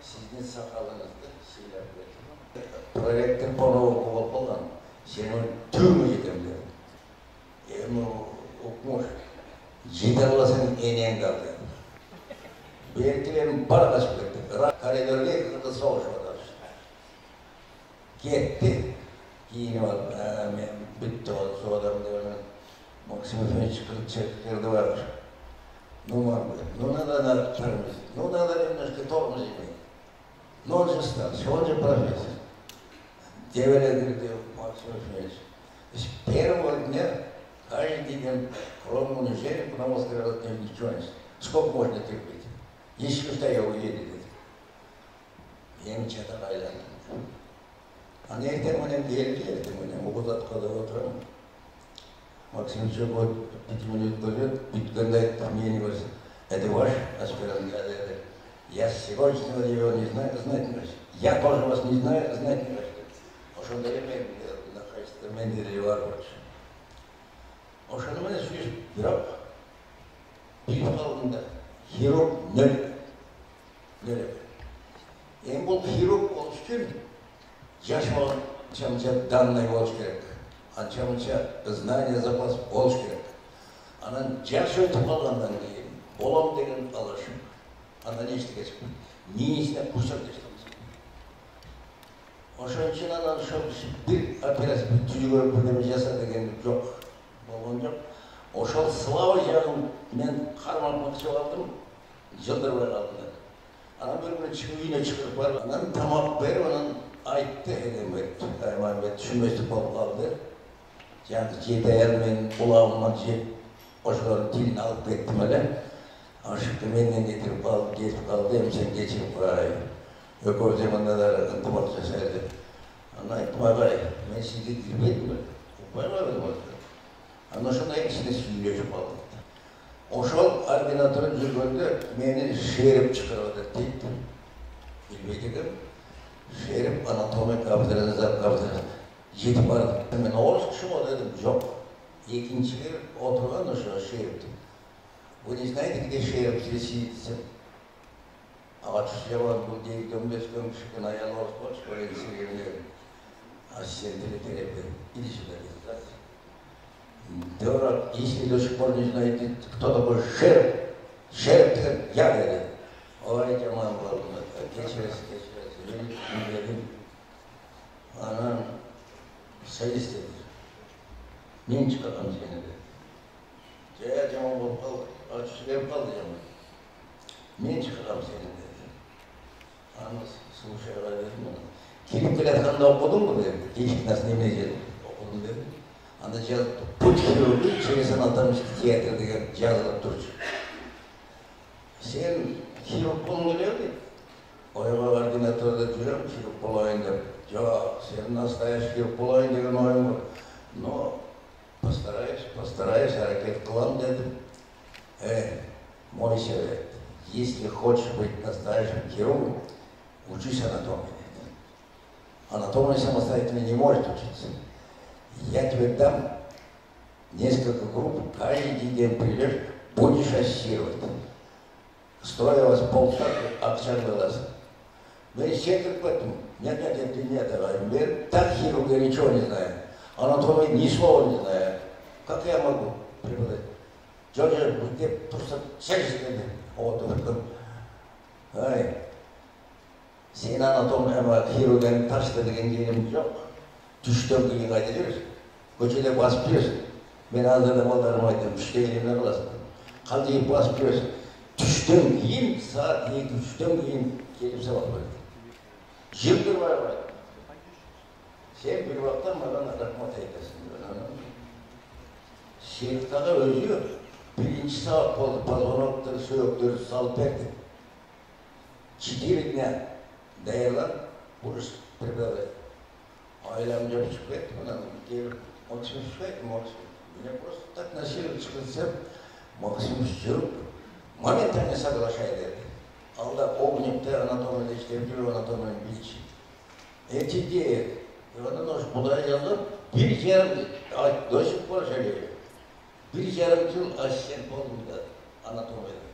сіздің сақалыңызды сыйлап бердім. Проректор по-новому болып қалған, сені түрме жетем деді. Ему оқымыш, жете аласың енең қалды. Belkilerin para kaçıp gitti. Koridorda yıkıldı, soğuş var. Gitti. Giyini var. Bitti o soğudarım diyor. Maksim Efendi çıkırdı var. Numar mı? Nuna tarımız. Nuna da немножко тормоз имеет. Но он же старше, он же профессор. Девеледер diyor Максим Efendi. То есть первого дня каждый день, кроме унижения, потому что говорят, ничего не. Сколько можно терпеть? Hiç kimse uyedu dedi. Yem çatak aylandı. Hani ertem önem değil ki ertem önem. O kadar kadar oturam. Максим çok 5 minut böyle bitkende там yeni var. Это ваш аспирант говорит. Я сегодняшнего его не знаю, знать не хочу. Я тоже вас не знаю, знать не хочу. Ошон деремен нахайсты мен дереви var var. Ошону менен сүйүш бирок büyük kaldığında Hirok nöle. En bol hirok oluş için yaşma çamça danlay oluş gerek. Ançamça знание запас oluş gerek. Anan yaş ötüp kalgandan keyin bolam degen alışım. Anan eşti geçip. Niyesine kursak geçtimiz. Oşun için anan bir operasyon tücügör birimiz yasa degen yok. Bolon yok. Oşal slava жағын мен қармақшы алдым, жылдырып қалдым. Анан бір күні шығып үйіне шығып барып, анан тамақ беріп, анан айтты Эдембек, Айманбек түсінбестік болып қалды. Жаңағы жеті аяр мен ұлағыма жеп, ошолардың тілін алып кеттім әлі. Ашықты менен кетіп қалды, сен кешіріп қой. Өкөв заманда ынтымақ жасайды. Анан айттым, ағай, мен сізді білмедім, ұқпай қойдым. Ана ошондай кишине сүйлөшүп калдык. Ошол ординаторун жүргөндө мени шерип чыгарып атат дейт. Билбейт экем. Шерип анатомия кафедрасына жетип бардык. Мен орус киши го дедим, жок. Экинчилер отурган ошо шерип. Вы не знаете, где шерип сидит? Ага чужеван бул дейт, 15 күн киши аял орус болчу, көрөйүн сиргенде. Ассистенттери терепти. Иди сюда dedi. Дурак, если до сих пор не знаете, кто такой шериф, шериф я говорю. Ой, Джаман был, кечерес, она садись dedi. Мен çıkarım seni dedi. Caya Джаман был, açışlayıp kaldı Джаман. Men çıkarım seni dedi. Ana слушай, dedim ona. Kirip biletkanda okudun mu dedim. İlk nasıl nemleyeceğim okudum dedim. Anda жазып, путь хирургы через анатомический театр деген жазылып тұрчу. Сен хирург болуң келеби дейт. Ойга ординаторда жүрөм, хирург болайын деп. Жок, сен настоящий хирург болайын деген оюң бар. Но постараюсь, аракет кылам дедим. Мой совет. Если хочешь быть настоящим хирургом, учись анатомии. Анатомия самостоятельно не может учиться. Я тебе дам несколько групп, каждый день придешь, будешь ассистировать. Стоя вас полчаса, акцент раз. Мы все как в этом. Нет, я так хирурга ничего не знаю. Анатомии ни слова не знаю. Как я могу преподать? Джорджи, где просто сядешь вот ай. Сен анатомияға хирургияны ташты деген жерім жоқ. Түштен кейін қайда жүресің? Көшеде басып жүресің. Мен азырда балдарыма айтамын, түште келемін қаласың. Қалдиып басып жүресің. Түштен кейін, сағат 2-3-тен кейін келіп сабақ береді. Жылдыр бар. Сен бір уақытта маған рахмат айтасың. Шерифтаға өзі Birinci saat oldu, pazonokları, söğütleri salıp verdik. Çiğdiriğine dayalan burası bir böyle. Ailemce bir çıkıp ettim, ona gelip maksimum çıkaydım, maksimum. Yine burası tak nasıl çıkılsam, maksimum çıkıp, momentanne saklaşaydı. Allah ognikte anatomide işlevdir, anatominin bilçi. Eti değil, ondan hoş budaya yazıp, bir yarım, doşuk var şöyle. Bir yarım yıl asistent oldum da anatomide.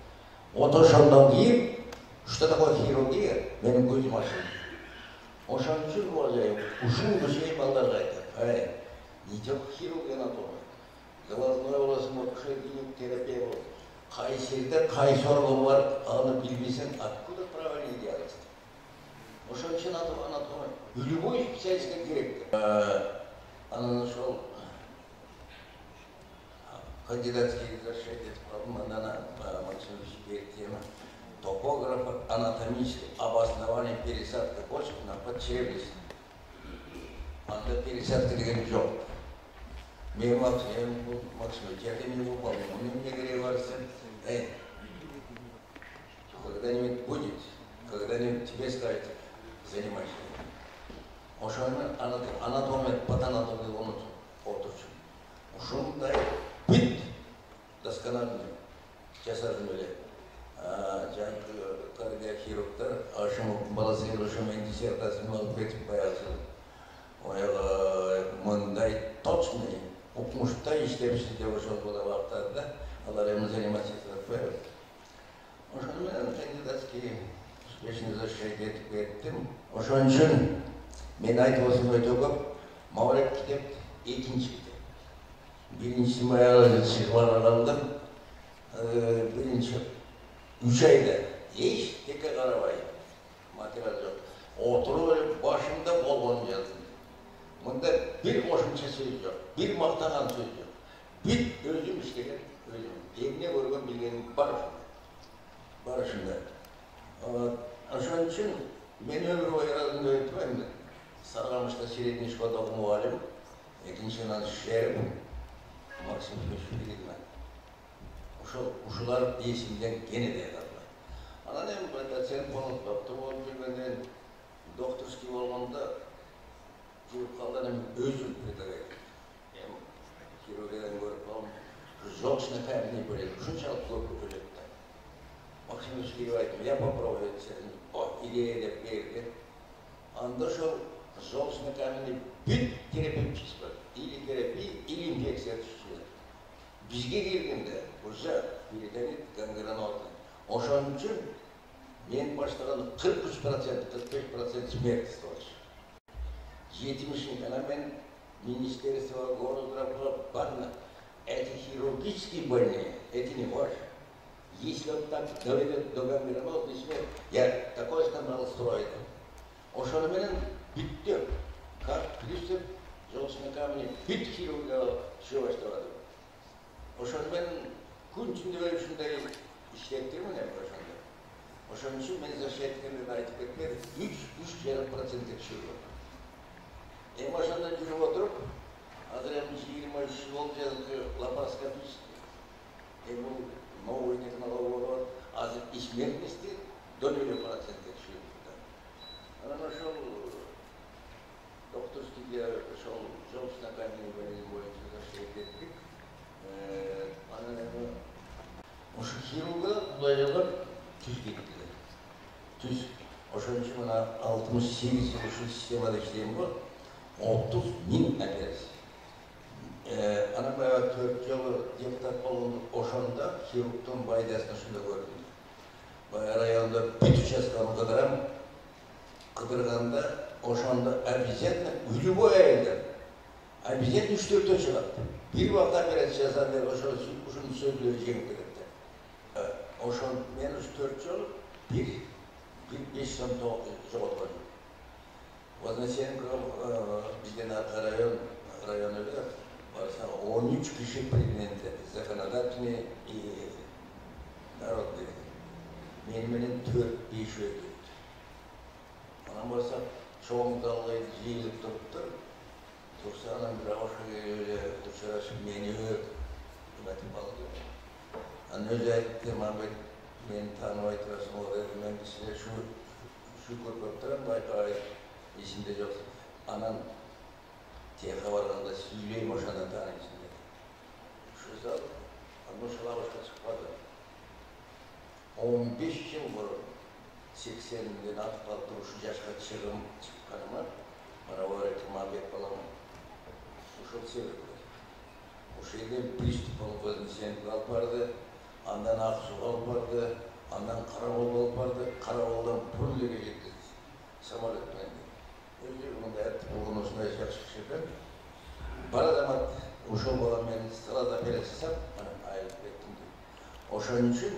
Otoşondan değil, что такое хирургия, benim gözüm açıldı. O şansın olacak, uşun bir şey ballarla aytar. Hayır, neyecek хирургия anatomi. Глазной olasın, okuşa giyinik terapiye olur. Kayseri'de kay sorunu var, onu bilmesen, откуда правильный диагноз? O şansın anatomi. Любой специалистке gerektir. Ananın şol, кандидатский защитить Мандана Максимович тема топограф анатомических обоснований пересадки почек на подчерепность. Анда пересадка деген жоқ. Мен Максимович, я это не выполнил. Мне говорится, когда-нибудь будет, когда-нибудь тебе скажут, занимайся. Ошоны анатомия, патанатомия unutun, otursun. Ушундай бит доскональный жасадым эле. Жаңы кардиохирургдар ашымы баласының ошомен диссертациясын алып кетип баягы мындай точный укмуштай иштепчи деп ошол убактарда алар эми заниматься этип атпайбы. Ошону менен кандидатский успешный защит этип кеттим. Ошон үчүн мен айтып отурсам өтө көп маврек китеп экинчи китеп. Биринчиси баягы чыгып калдым. Биринчи 3 ayda eşitlikle karabay materyal yok. Oturup başında bol yazdım. Bunda bir boşunca söz yok, bir maqtagan söz yok. Bir özüm işleyen özüm. Evine görgen bilgenim barışında. Aşan için ben ömrü boyu yaradığında öğretmenim. Sarıkamış'ta Seyrettin İşko'da muallim. İkinci adı Şerif. Maksim Köşkü uşular esimden gene de yadarlar. Anadem ben sen bunu doktor olup жүргенден doktorski olganda жүрүп калган эми өзүм предлагать. Эми хирургиядан көрүп калдым. Желчный камень бөлек, ушунчалык көп бөлек да. Максимович келип айттым, я попробую идея деп берди. Анда ошол желчный камень бүт терапевтический или терапия, или инфекция түшүшү. Бизге келгенде уже перитонит, гангреноты. Ошон үчүн мен баштаган 43%, 45% смертность var. 70 ана мен министерство города Барна. Эти хирургические больные, эти не важны. Если он так доведет до гангреноты смерти, я такой скандал строю. Ошон менен бүттү. Как приступ желчный камень, бүт хирургия все башталады. Ошон менен күн түндө ушундай иштеттирмин эми ошондо. Ошон үчүн мен защиткенде айтып кеткен 3,5% текшерүү. Эми ошондо жүрүп отуруп, азыр эми 23 жыл болуп жазгы лапароскопический. Эми бул новый технология болуп, азыр смертности до 0% текшерүү. Анан ошол докторскийге ошол желчный камень боюнча защит эттик. Анан эми ошо хирурга булай түз кетти. Түз ошон үчүн мына 68 жыл ушул системада иштейм го, 30.000 операция. Анан баягы 4 жолу депутат болгондо ошондо хирургдун пайдасын ушунда көрдүм. Баягы райондо бүт участканы кыдырганда ошондо обязательно любой айылда обязательно 3-4 чыгат. Bir vaqt operasiya жасады, ошол ушунун сөзүлөрү жеңип кетти. Ошон мен 3-4 жыл 5 сом жоготкон. Вознесенко бизден районунда барса 13 киши президенти, законодательный и народный. Мен менен 4-5 өтүп. Анан барса чоңдалгы жыйылып туруптур. Tursanın bir aşığı öyle uçarış menü üretim aldı. Özellikle Mehmet beni tanımayı tarafım o dedi. Ben de size şu kurbatlarım bayağı işimde yok. Anam tiyaka varlığında söyleyeyim o şandan tanıyısın dedi. Şu zaman anlaşılan başka çıkmadı. 15 yıl var 80'den alt şu yaşka çıkanıma bana var ki Mehmet balamam. Uşak seyrediyor. O şeyden Pristip alıp sen alıp vardı. Andan Aksu alıp vardı. Andan Karavol alıp vardı. Karavol'dan Pırlı'ya gitti. Samalet bendi. Öyle bunda ettim. Oğlun olsun da yakışık şeyden. Bana zaman uşak olan beni sırada belirtsem bana ayrılık ettim diye. Uşağın için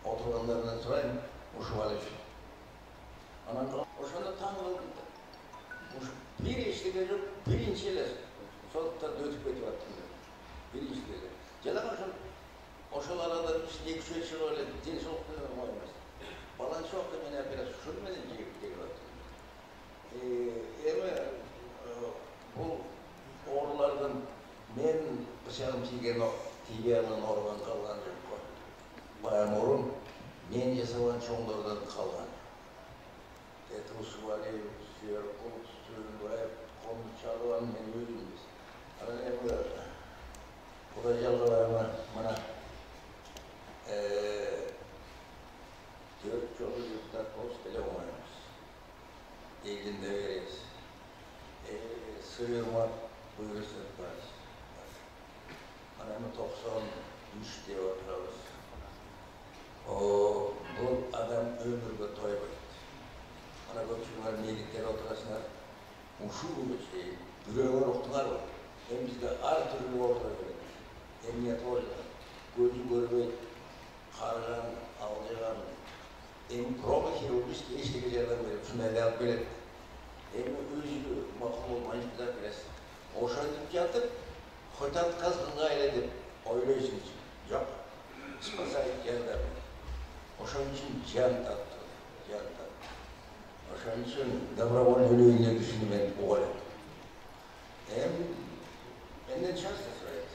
oturanlarından sorayım. Uşak için. Anam uşağında tam kılgındı. Bir işlikleri birinciler. Sonunda dötüp ötüp attım. Birincileri. Cenab-ı Hak oşalara da işte iki yıl öyle deniz okuduğum olmaz. Balan çok da beni biraz sürmeden geri attım. Bu oğullardan ben bıçağım çiğgen TV'nin organ kalgan yok. Bayan orun men yasavan çoğunlardan kalgan. Tetrusu var, suyor, kolu tutuyor, konu çalıvan men özümüz. Ama ne bu? Bu da yalvarma bana 4 çolu yurtlar post bile olmaymış. İlginde veririz. Sığırma buyurursak var. Anamı 93 diye otururuz. Bu adam ömürde toy koydu. Ana göçünler, meylikleri oturasınlar. Uşu bu şey, güreğe oktular var. Hem bizde her türlü ortada verir. Emniyet orada. Gözü görmek, kargan, alacağın, en prova kirurgist ki eşliklerden verir. Şunu ele alıp böyle. Hem özgü makul olmayı güzel biraz. Oşaydık yatıp, hotat kazgınlığa eyledim. Öyle için. Yok. Spasayıp geldi. Oşan için can tattı. Can tattı. Oşan için Davravon ölüğüne düşünmek o kadar. Hem benden şans da söyledi.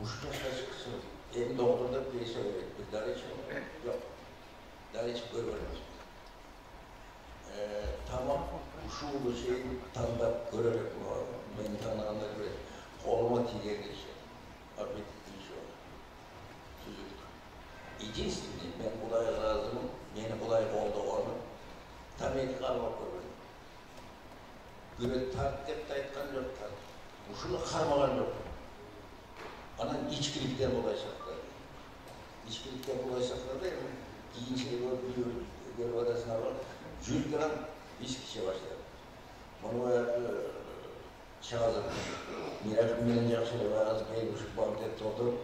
Uşta şaşıksın. Hem doktorda bir şey söyledi. Bir dar içi var. Yok. Dar içi görmez. Tamam. Uşu şeyi tanıdık görerek mi var? Beni tanıyanlar göre. Koluma tigerdi şey. Arbet bir şey var. Süzüldük. İkincisi ben kolay razımım. Yeni kolay oldu onu. Tabii ki karmak görmedim. Göre tartıp da etken yok tartıp. Uşunu karmagan yok. Anan içkilikten bulaşaklar. İçkilikten bulaşaklar değil mi? Giyinçeyi görüp adasına var. 100 gram viski başladı. Bunu çağızıp, mirak bilince akşamı var, az beyli şu bankette oturup,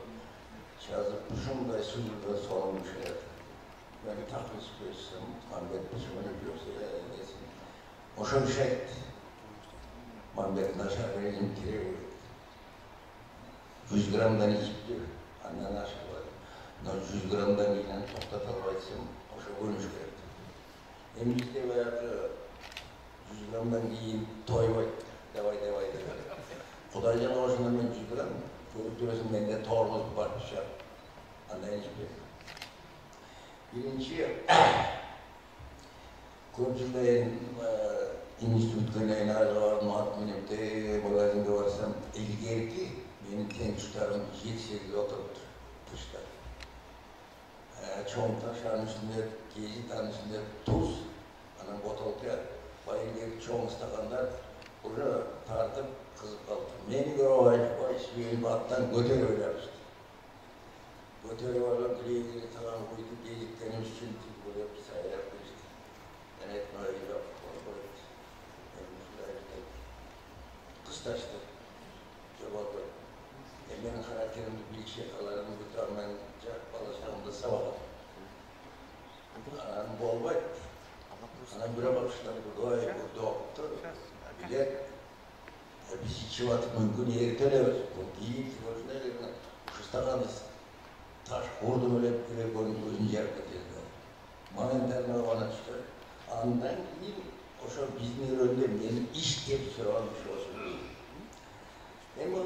çağızıp, şunu da suyunda sorulmuş eder. Ben bir takmış koysam, Mahmet Bişim'e yapıyorsa desin. O şöyle şey etti. Mahmet'in aşağı vereyim kire vurdu. 100 gramdan içip diyor, annen aşağı var. 100 gramdan ilan toktatalvaysam, o şöyle görmüş geldi. Emlikte veya 100 gramdan giyin toy var. Devay devay. Kudaycan oğuşundan ben 100 gram, görüp duruyorsun bende torluk var bir şey. Anlayın hiçbir. Birinci, Kurcuk'ta İnstitütlerine var, matminimde, bagajında varsam, ilgili benim tençütarım 7-8 oturup dışta. Çoğun taşların üstünde, gezi tanın üstünde tuz, anam botolka, bayılgeri çoğun stakanlar, orada tartıp kızıp kaldı. Beni göre o iş benim attan götürü oynamıştı. Götürü varlar, güle tamam koydu, geziklerim için böyle bir sayılar koydu. Ben etmeyi yok, onu koydu. Kıstaştı, cevabı. Benim karakterimde bir iki yakalarımı götürmen, cak balaşağımda sabah. Anam bol var. Anam bire bakışlar, bu doktor, bilet. Biz iki vakit mümkün yeri tanıyoruz. Bu değil, hoşuna gelin. Kıstakanız. Taş vurdum öyle gözünce hareket edildi. Momenterine bana çıktı. Andan değil, o şu bizim önünde benim iş diye bir şey varmış olsun. Hem o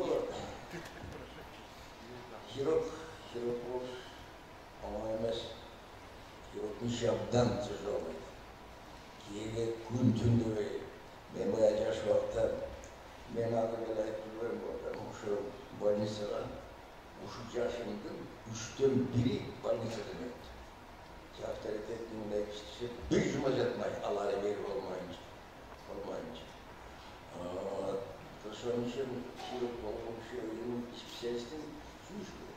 Хирург ama emez. Yokmuş yaptan tecrübe. Kiye gün tündü ve ben bayağı yaş vakta ben adı belayet duruyorum orada. Şu banisara, şu yaşımda üçten biri banisara demekti. Kaftaret ettiğimde işte bir cuma yatmayı Allah'a veri olmayınca. Sonra için şirok olup şey oyunun spesialistin suymuş bu.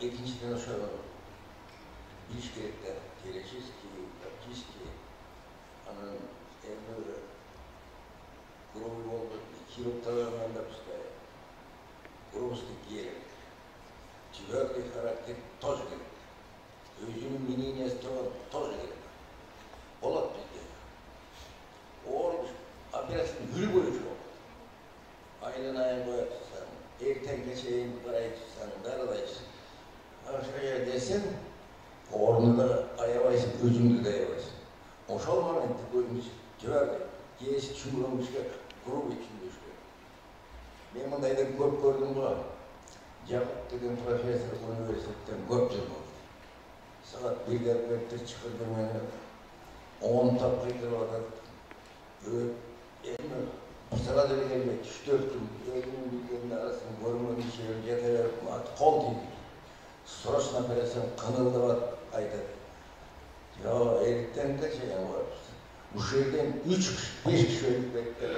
İkinciden sonra ilişkilikler geleceğiz ki, yapacağız ki anın evleri grubu oldu, kiruptalarından da işte grubustik gerek. Tüvekli karakter toz gerek. Özünün miniyesi toz gerek. Olat bizde. O olmuş, abiresin gül boyucu oldu. Aynen ayın boyatırsan, erten geçeyim parayı tutsan, daradaysın. Aşağıya desin, ornu da ayavaysın, özümde de ayavaysın. O şolman etti koymuş, cevabı, giyesi çuğurmuş ki, grubu içindeyiz ki. Ben bundayda köp gördüm bu. Cakup dedim profesör üniversitetten köp yıl oldu. Saat 1'de öptür çıkırdım beni, 10 tapıydı orada. Sıra da gelmek, 3-4 gün, özümün bilgilerinin arasını görmedim, yeter, kol değil. Sırasına versem kanıldı var ayda. Ya erikten de şey var. Bu şehirden 3-5 kişi ölüp bekler,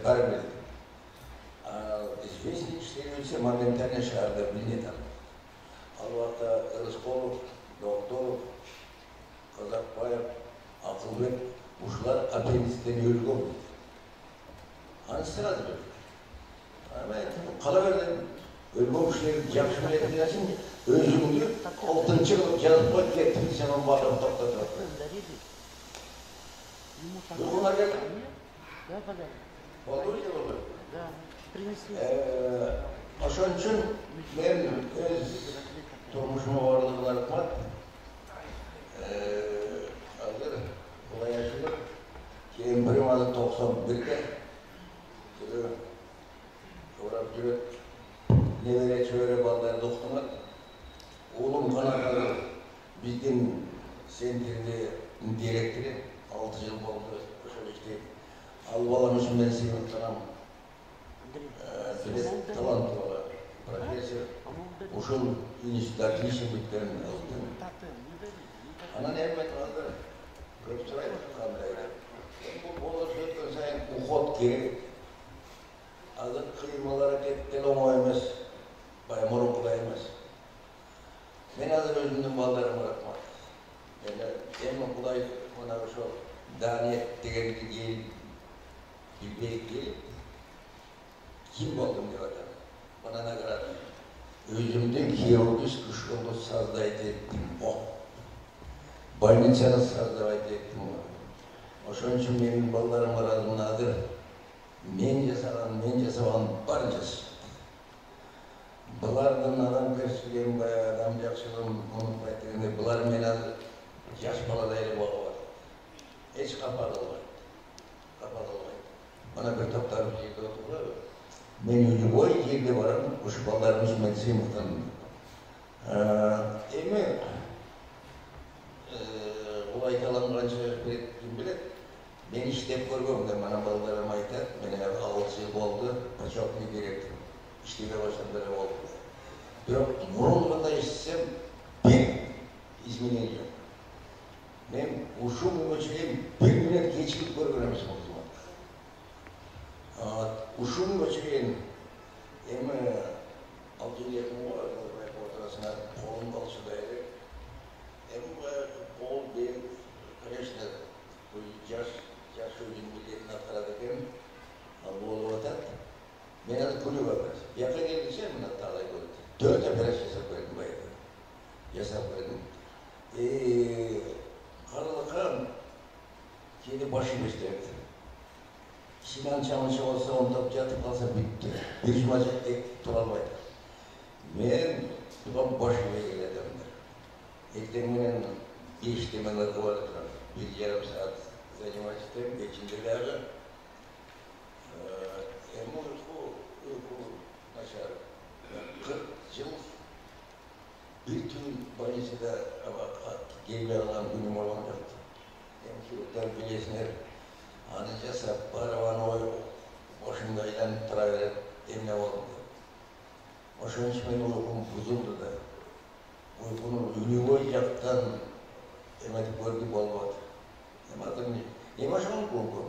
vermedi. İzvesli işleri ise Mandemter'le şehirde bilnedim. Alvata Rızkolov, Doktorov, Kazakbayev, Akılbek, Uşlar apendisten yürüdü oldu. Hani sırada böyle. Ama kalıverdim. Ölmemişlerin yakışma ettiği için özümünü altın çıkıp yazıp getirdim sen o bağlamı topladı. Uygunlar geldi. Oldu mu ki oldu? Aşan için ben öz durmuşuma varlıklar var. Hazır, kolay yaşadık. Ki emperim adı 91'de. Sonra cüret nevere çöre balları doktular. Oğlum Kanada'da bizden sendirde direktörü 6 yıl oldu. Şöyle işte Alvalamışım ben sevim tanım. Bilet talantı var. Profesör. Uşun inişler, işimliklerini aldım. Ana nevmet vardı. Köpsüraydı kandaydı. Bu boğaz ötken sayın uhot gerek. Azık kıymalara kettel olmayımız. Bay morukula emez. Ben hazır özümden ballarımı bırakmak. Emmi Kuday ona şu daniyet degeni gelip, bilmeyip gelip, kim oldum diyor adam. Bana ne kadar özümden kirolus kuşkolus sazdaydı ettim o. Bayniçanı sazdaydı ettim o. O şun için benim ballarım aradığımın adı men jasagan barcası. Bulardan adam görüşürken bayağı adam yakşılığım unutmaydı. Bular meni yaş baladaylı bolu var. Hiç kapalı olmaydı. Bana bir toplarım şeyde oturdular. Men yüzü boy yerde varım, kuş ballarımız medisi muhtemelen. Emi, olay kalanlarınca bilet, ben işlep görgüm de bana ballarım aytar, beni 6 yıl oldu, çok ne gerekti. İşleme başlandığı oldu. Yok, vurulmada işsem bir izmini ediyorum. Ben uşum ölçeğim bir millet geçip görmemişim o zaman. Uşum ölçeğim hem 6 yıl yakın var, ortasına kolum balışıdaydı. Hem kol bir kreşte bu yaş ölüm milletin ataradıkken bu olarak ben adı kulü varlar. Yakın geldikçe mi hatta koydum. 4 operasyon hesap verdim bayağı. Hesap verdim. Karalıkan kendi başım isterdi. Sinan çalışı olsa onda yatıp kalsa bitti. Bir cumacı ek turamaydı. Ben tutam başıma geledim. Ekleminin geç demeleri vardı. Bir yarım saat zanima çıktım. Geçindilerdi. Bu aşağı 40 yıl bir tüm Banyası'da gelmeye alan günüm olan yoktu. Hem ki ötel bilesler, anıca paravan oy başında ilan tırayla emne oldu. O şun için benim uykum buzuldu da. Uykunun ünü oyacaktan emedik gördük olmadı. Emadım ne? Emaşan kurgu.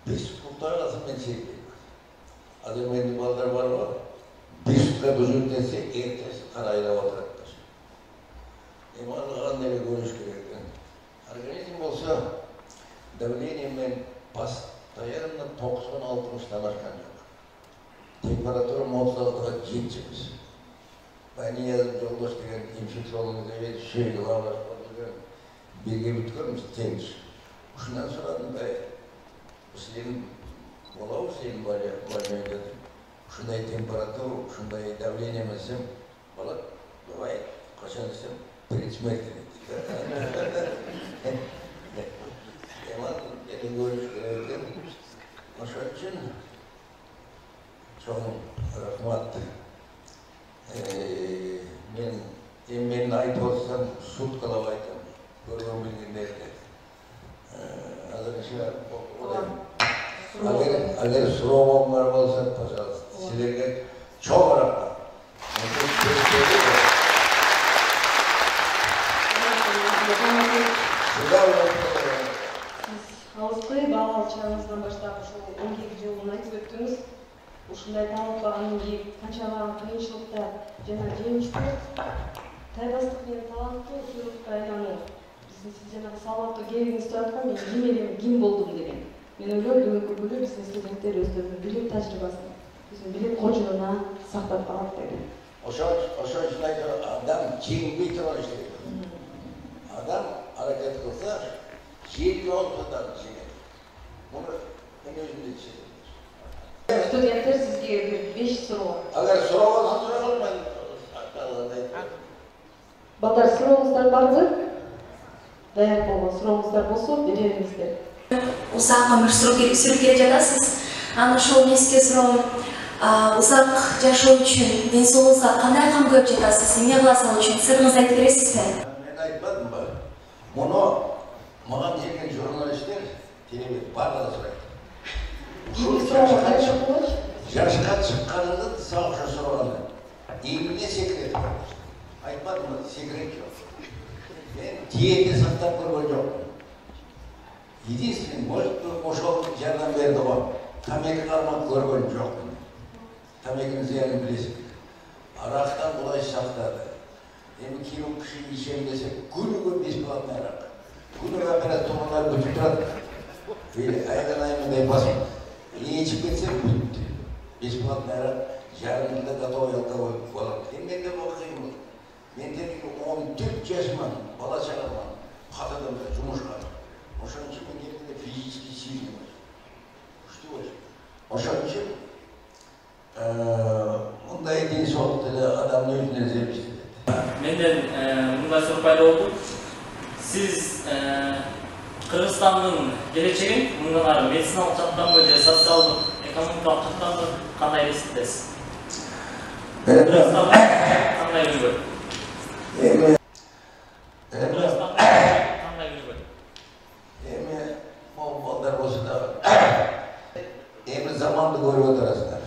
Biz kurtarlasın ben çekeyim. Adım benim ballar var. Bir süre düzültesi, ertesi karayla oturaklar. Allah'ın neyle görüştürürken. Organizm olsa, davleniyorum ben dayanımda 90-60'dan aşkan yok. Temperatürüm 36'a geçeceğiz. Ben yazım yoldaş degen infeksiyonumuz evet şeydi var birge bitkiyormuş temiz. Şundan sonra da senin olağı senin var dedim. Şunday temperatür, şunday davleniye mesem, valla vay kaçan isem peritmek dedik. Hemen elin görüştürürken, onun için çok rahmat. Men ait olsam sut kalavaydım, görmem bilginlerdi. Agar sorum var olsa, sizlerge çok rahmat. Halkı bağlı çağımızdan başlayıp şu 12 yılını aytıp öttünüz. Ушундай таланттарга канчалаган кыйынчылыкта жана жеңиштер тайбастык менен таланттуу сыйлыкка айлануу биздин сиз жанагы салаттуу кебиңизди аткан мен ким элем ким болдум деген мен ойлойм бүгүнкү күнү биздин студенттер өздөрүнүн билим тажрыйбасын биздин билим кожугуна сактап калат деп ошон үчүн айтып адам жеңбей турган иш керек адам аракет кылса жеңип алса жеңет муну мен өзүм да Stüdentler sizge bir 5 soru var. Agar soru olsa soralım ben. Batar soruңuzдар барбы? Даяр болгон соруңуздар болсо берерсиздер. Узак өмүр сүрүп келе жатасыз. Аны ошол эмеске суроом. Узак жашоо үчүн ден соолугуңузга кандай кам көрүп жатасыз? Эмне кыласыз ал үчүн? Сырыңызды айтып бересизби? Мен айтпадым ба? Муну мага келген журналисттер телевизор бардыгы сурайт. Yaşka çıkkanını sağlıkça sorarlar. İlmine sekret var. Aytmadım mı? Sekret yok. Ben diyeti saklar kurban yok. Единственный, может, ошол жардам берди го. Тамеки кармак көргөн жок. Тамекинин зыянын билесиз. Арактан кулай сактады. Эми кийин киши ишем десе, күнүгө бесплатный арак. Күнүгө операторлар бүтүп турат. Айдан айымдай басып. Içip gitsem bitti. Besplatный арак, жарым жылда готовый алкоголь болот. Мен де окуйм. Мен де 14 жашыман, бала чагаман, катадан жумушка. Ошон үчүн мен келгенде физический сильный бар. Күчтүү болчу. Ошон үчүн мындай ден соолукту эле адамдын өзүнө зербиштирет. Менден мындай суроо пайда болду. Сиз Кыргызстандын келечегин мындан ары медициналык жактанбы же социалдык, экономикалык жактанбы кандай эсептейсиз? Кыргызстанда кандай өнүгөт? Кандай өнүгөт? Эми могул балдар болсо да эми заманды көрүп отурасыздар.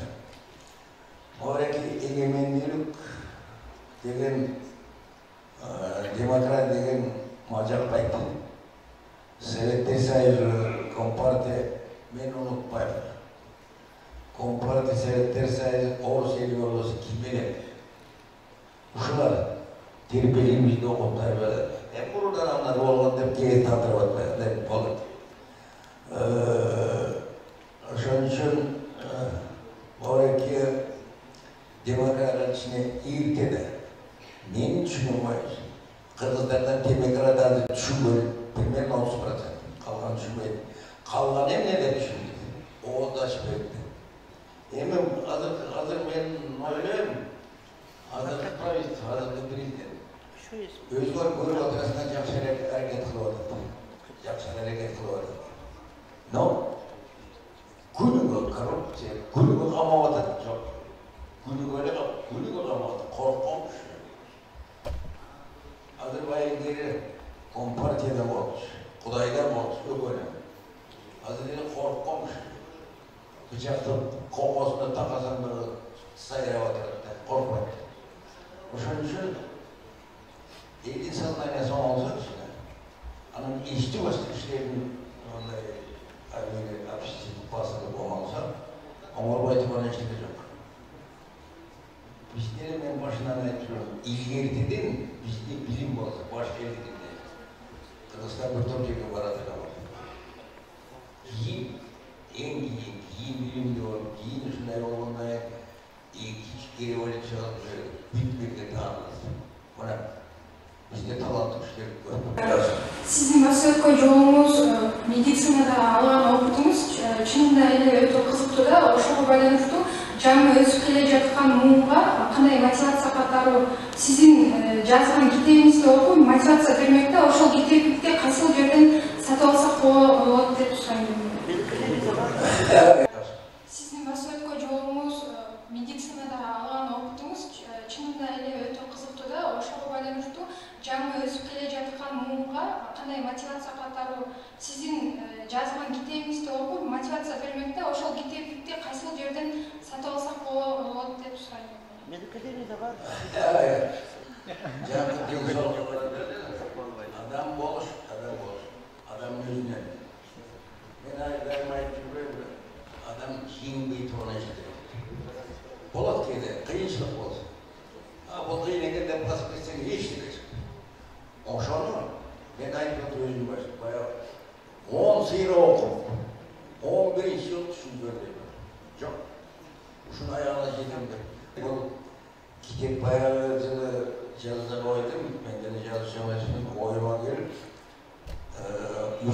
Мореки эгемендүүлүк деген демократ деген мажарбайт. Советтер Союзу, Компартия, мен унутпайм. Компартия, Советтер Союзу, Орус ели болсо ким элек? Ушулар тербелимизди окуп тарбиялады. Мурундан андан болгон деп кээ тартырып атпайт болот. Ошон үчүн мореки демократтын ичине ийиртеди. Менин түшүнүм кыргыздардан демократты түшүнгөн примерно 30%. Kalgan düşünmeyin. Kalgan emnede düşündü. O da şüpheydi. Emim hazır ben öyleyim. Hazır pravist, hazır prezident. Özgür görüp oturasından jakşar hareket kılıvadı. Jakşar hareket kılıvadı. No? Günügü korrupsiya, günügü kamavadı çok. Günügü öyle kal, günügü kamavadı. Korkmamış. Azerbaycan'da kompartiyada olmuş, Kuday'da olmuş, yok öyle. Azerbaycan'da korkmamış. Bıçakta kokosunu takasan böyle sayıra batırıp korkmayın. O şunun ilk insanlar ne zaman olsa işte, anın işçi başka işlerin onları arayla hapiste basılıp olmazsa, ama bu etibarı işletecek. Bizlerin en başından ayıtıyorum, ilgili dedin, bizde bilim olacak, başka yerde değil. Kırgızistan doktor gibi var hatırlamaz. Giyim, en giyim bilim diyor, giyim üstünde yolunda hiç geri öyle çalışıyor, bitmekte tanımaz. Ona bizde talantlı işler var. Sizin Basıyotka жолуңуз медицинада алган окутуңуз чынында эле өтө кызыктуу да, ошого байланыштуу жаңы өсүп келе жаткан муунга кандай мотивация катары сиздин жазган китебиңизди окуп мотивация бермек да, ошол китепти кайсыл жерден сатып алсак болот деп сурайм. Сиздин Basıyotka жолуңуз медицинада алган окутуңуз чынында эле өтө кызыктуу да, ошого байланыштуу жаңы өсүп келе жаткан муунга кандай мотивация катары сиздин жазган китебиңизди окуп мотивация бермек да, ошол китепти кайсыл жерден сатып алсак болот деп сурайм. Менин китебимде бар. Adam boş, adam yüzünden. Ben adam kim bir tona işte. Polat kıydı, kıyınçlık olsun. Bu kıyınlıkta da paspesini hiç değil. O şu an mı? Ben aynı özüm başım, bayağı 10 sıyırı okum. 11 yıl düşün gördüm. Çok. Şunu ayağına yedim de. Bu kitap bayağı yazıda koydum. Ben de yazışacağım için koyuma gelip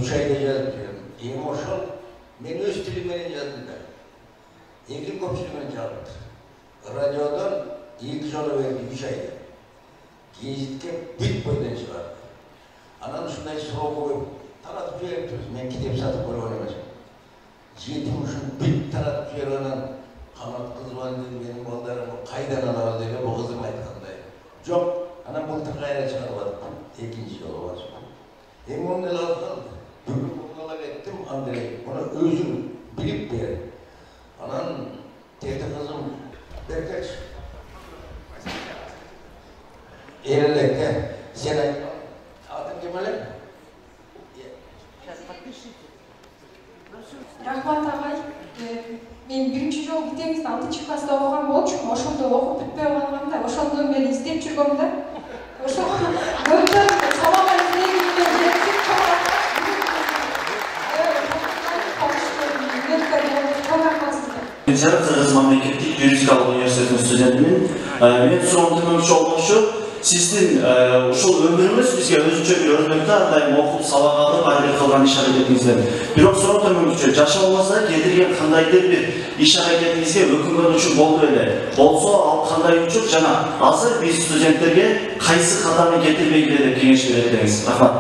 3 ayda yazdım. Emoşal, ben öz dilimden yazdım da. Evlilik komşuluğunu çaldı. Radyodan ilk yolu verdi 3 ayda. Gezitke bit boydan çıkardı. Anam şunday soğuk koyup, taratıp yapıyoruz. Ben kitap satıp böyle oynamayacağım. Yetim şun bit taratıp yaranan kanat kız var dedi, benim ballarımı kaydan alağız dedi, bu kızım aytkanday. Yok, anam bultur gayret çıkarmadı. İkinci yolu var. Hem onu neler kaldı. Bugün bunlarla ettim, Andrei. Ona özüm bilip ver. Anan, teyze kızım, Berkaç. Eğerlekte, sen adın Kemal'e? Сейчас подпишите. Рахмат агай, мен биринчи жолу китебиңизди 6-класста окуган болчумун, ошондо окуп бүтпөй калгам да, ошондон бери издеп жүргөм да. Ошо көптөн сабакка Жарык Кыргыз мамлекеттик юридикалык университетинин студентимин. Менин суроом тыңдоочу болмокчу. Сиздин ушул өмүрүңүз бизге өзүнчө бир өрнөктө ар дайым окуп сабак алып ар бир кылган иш аракетиңизден. Бирок суроо тыңдоочу жашообузда кетирген кандайдыр бир иш аракетиңизге өкүнгөн үчүн болду эле. Болсо ал кандай үчүн жана азыр биз студенттерге кайсы кадамды кетирмегиле деп кеңеш бересиз? Рахмат.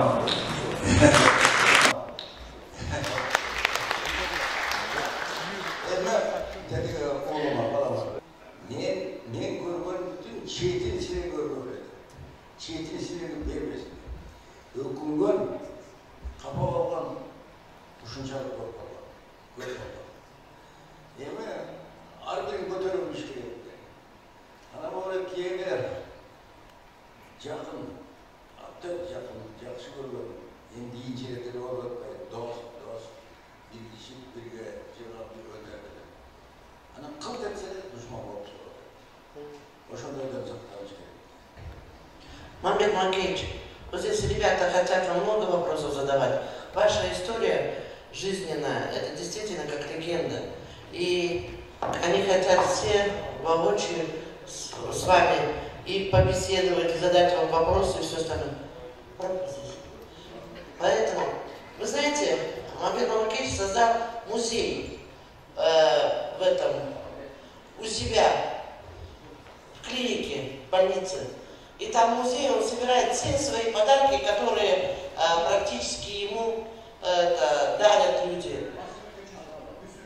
Çetin vermesin. Öküngön, kapa olgan, uşunçalık korkmalı. Görmeli. Deme, argın götürülmüş gerekli. Ana böyle kiyeler, yakın, hatta yakın, yakışı görgön. Endi içerikleri olarak dost, bilgişik birge, cevap bir öderdi. Ana kılt etse de düşman olmuş olur. Boşanda öden saklanmış gerekli. Мамбет Макеевич, вот здесь ребята хотят вам много вопросов задавать. Ваша история жизненная, это действительно как легенда. И они хотят все воочию с вами и побеседовать, и задать вам вопросы и все остальное. Поэтому, вы знаете, Мамбет Макеевич создал музей в этом, у себя, в клинике, в больнице. И там в музее он собирает все свои подарки, которые практически ему дарят люди.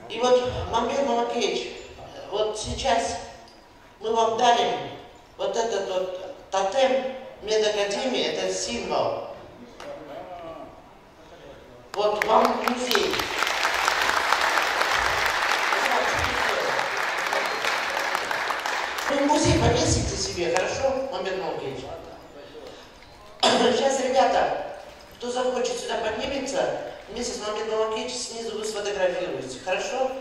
И вот, Мамбет Макеевич, вот сейчас мы вам дарим вот этот вот тотем медакадемии – это символ. Вот вам музей. Вы музей повесите себе, хорошо, Мамед Малкевич? Сейчас, ребята, кто захочет сюда поднимется, вместе с Мамедом Малкевичем снизу вы сфотографируете, хорошо?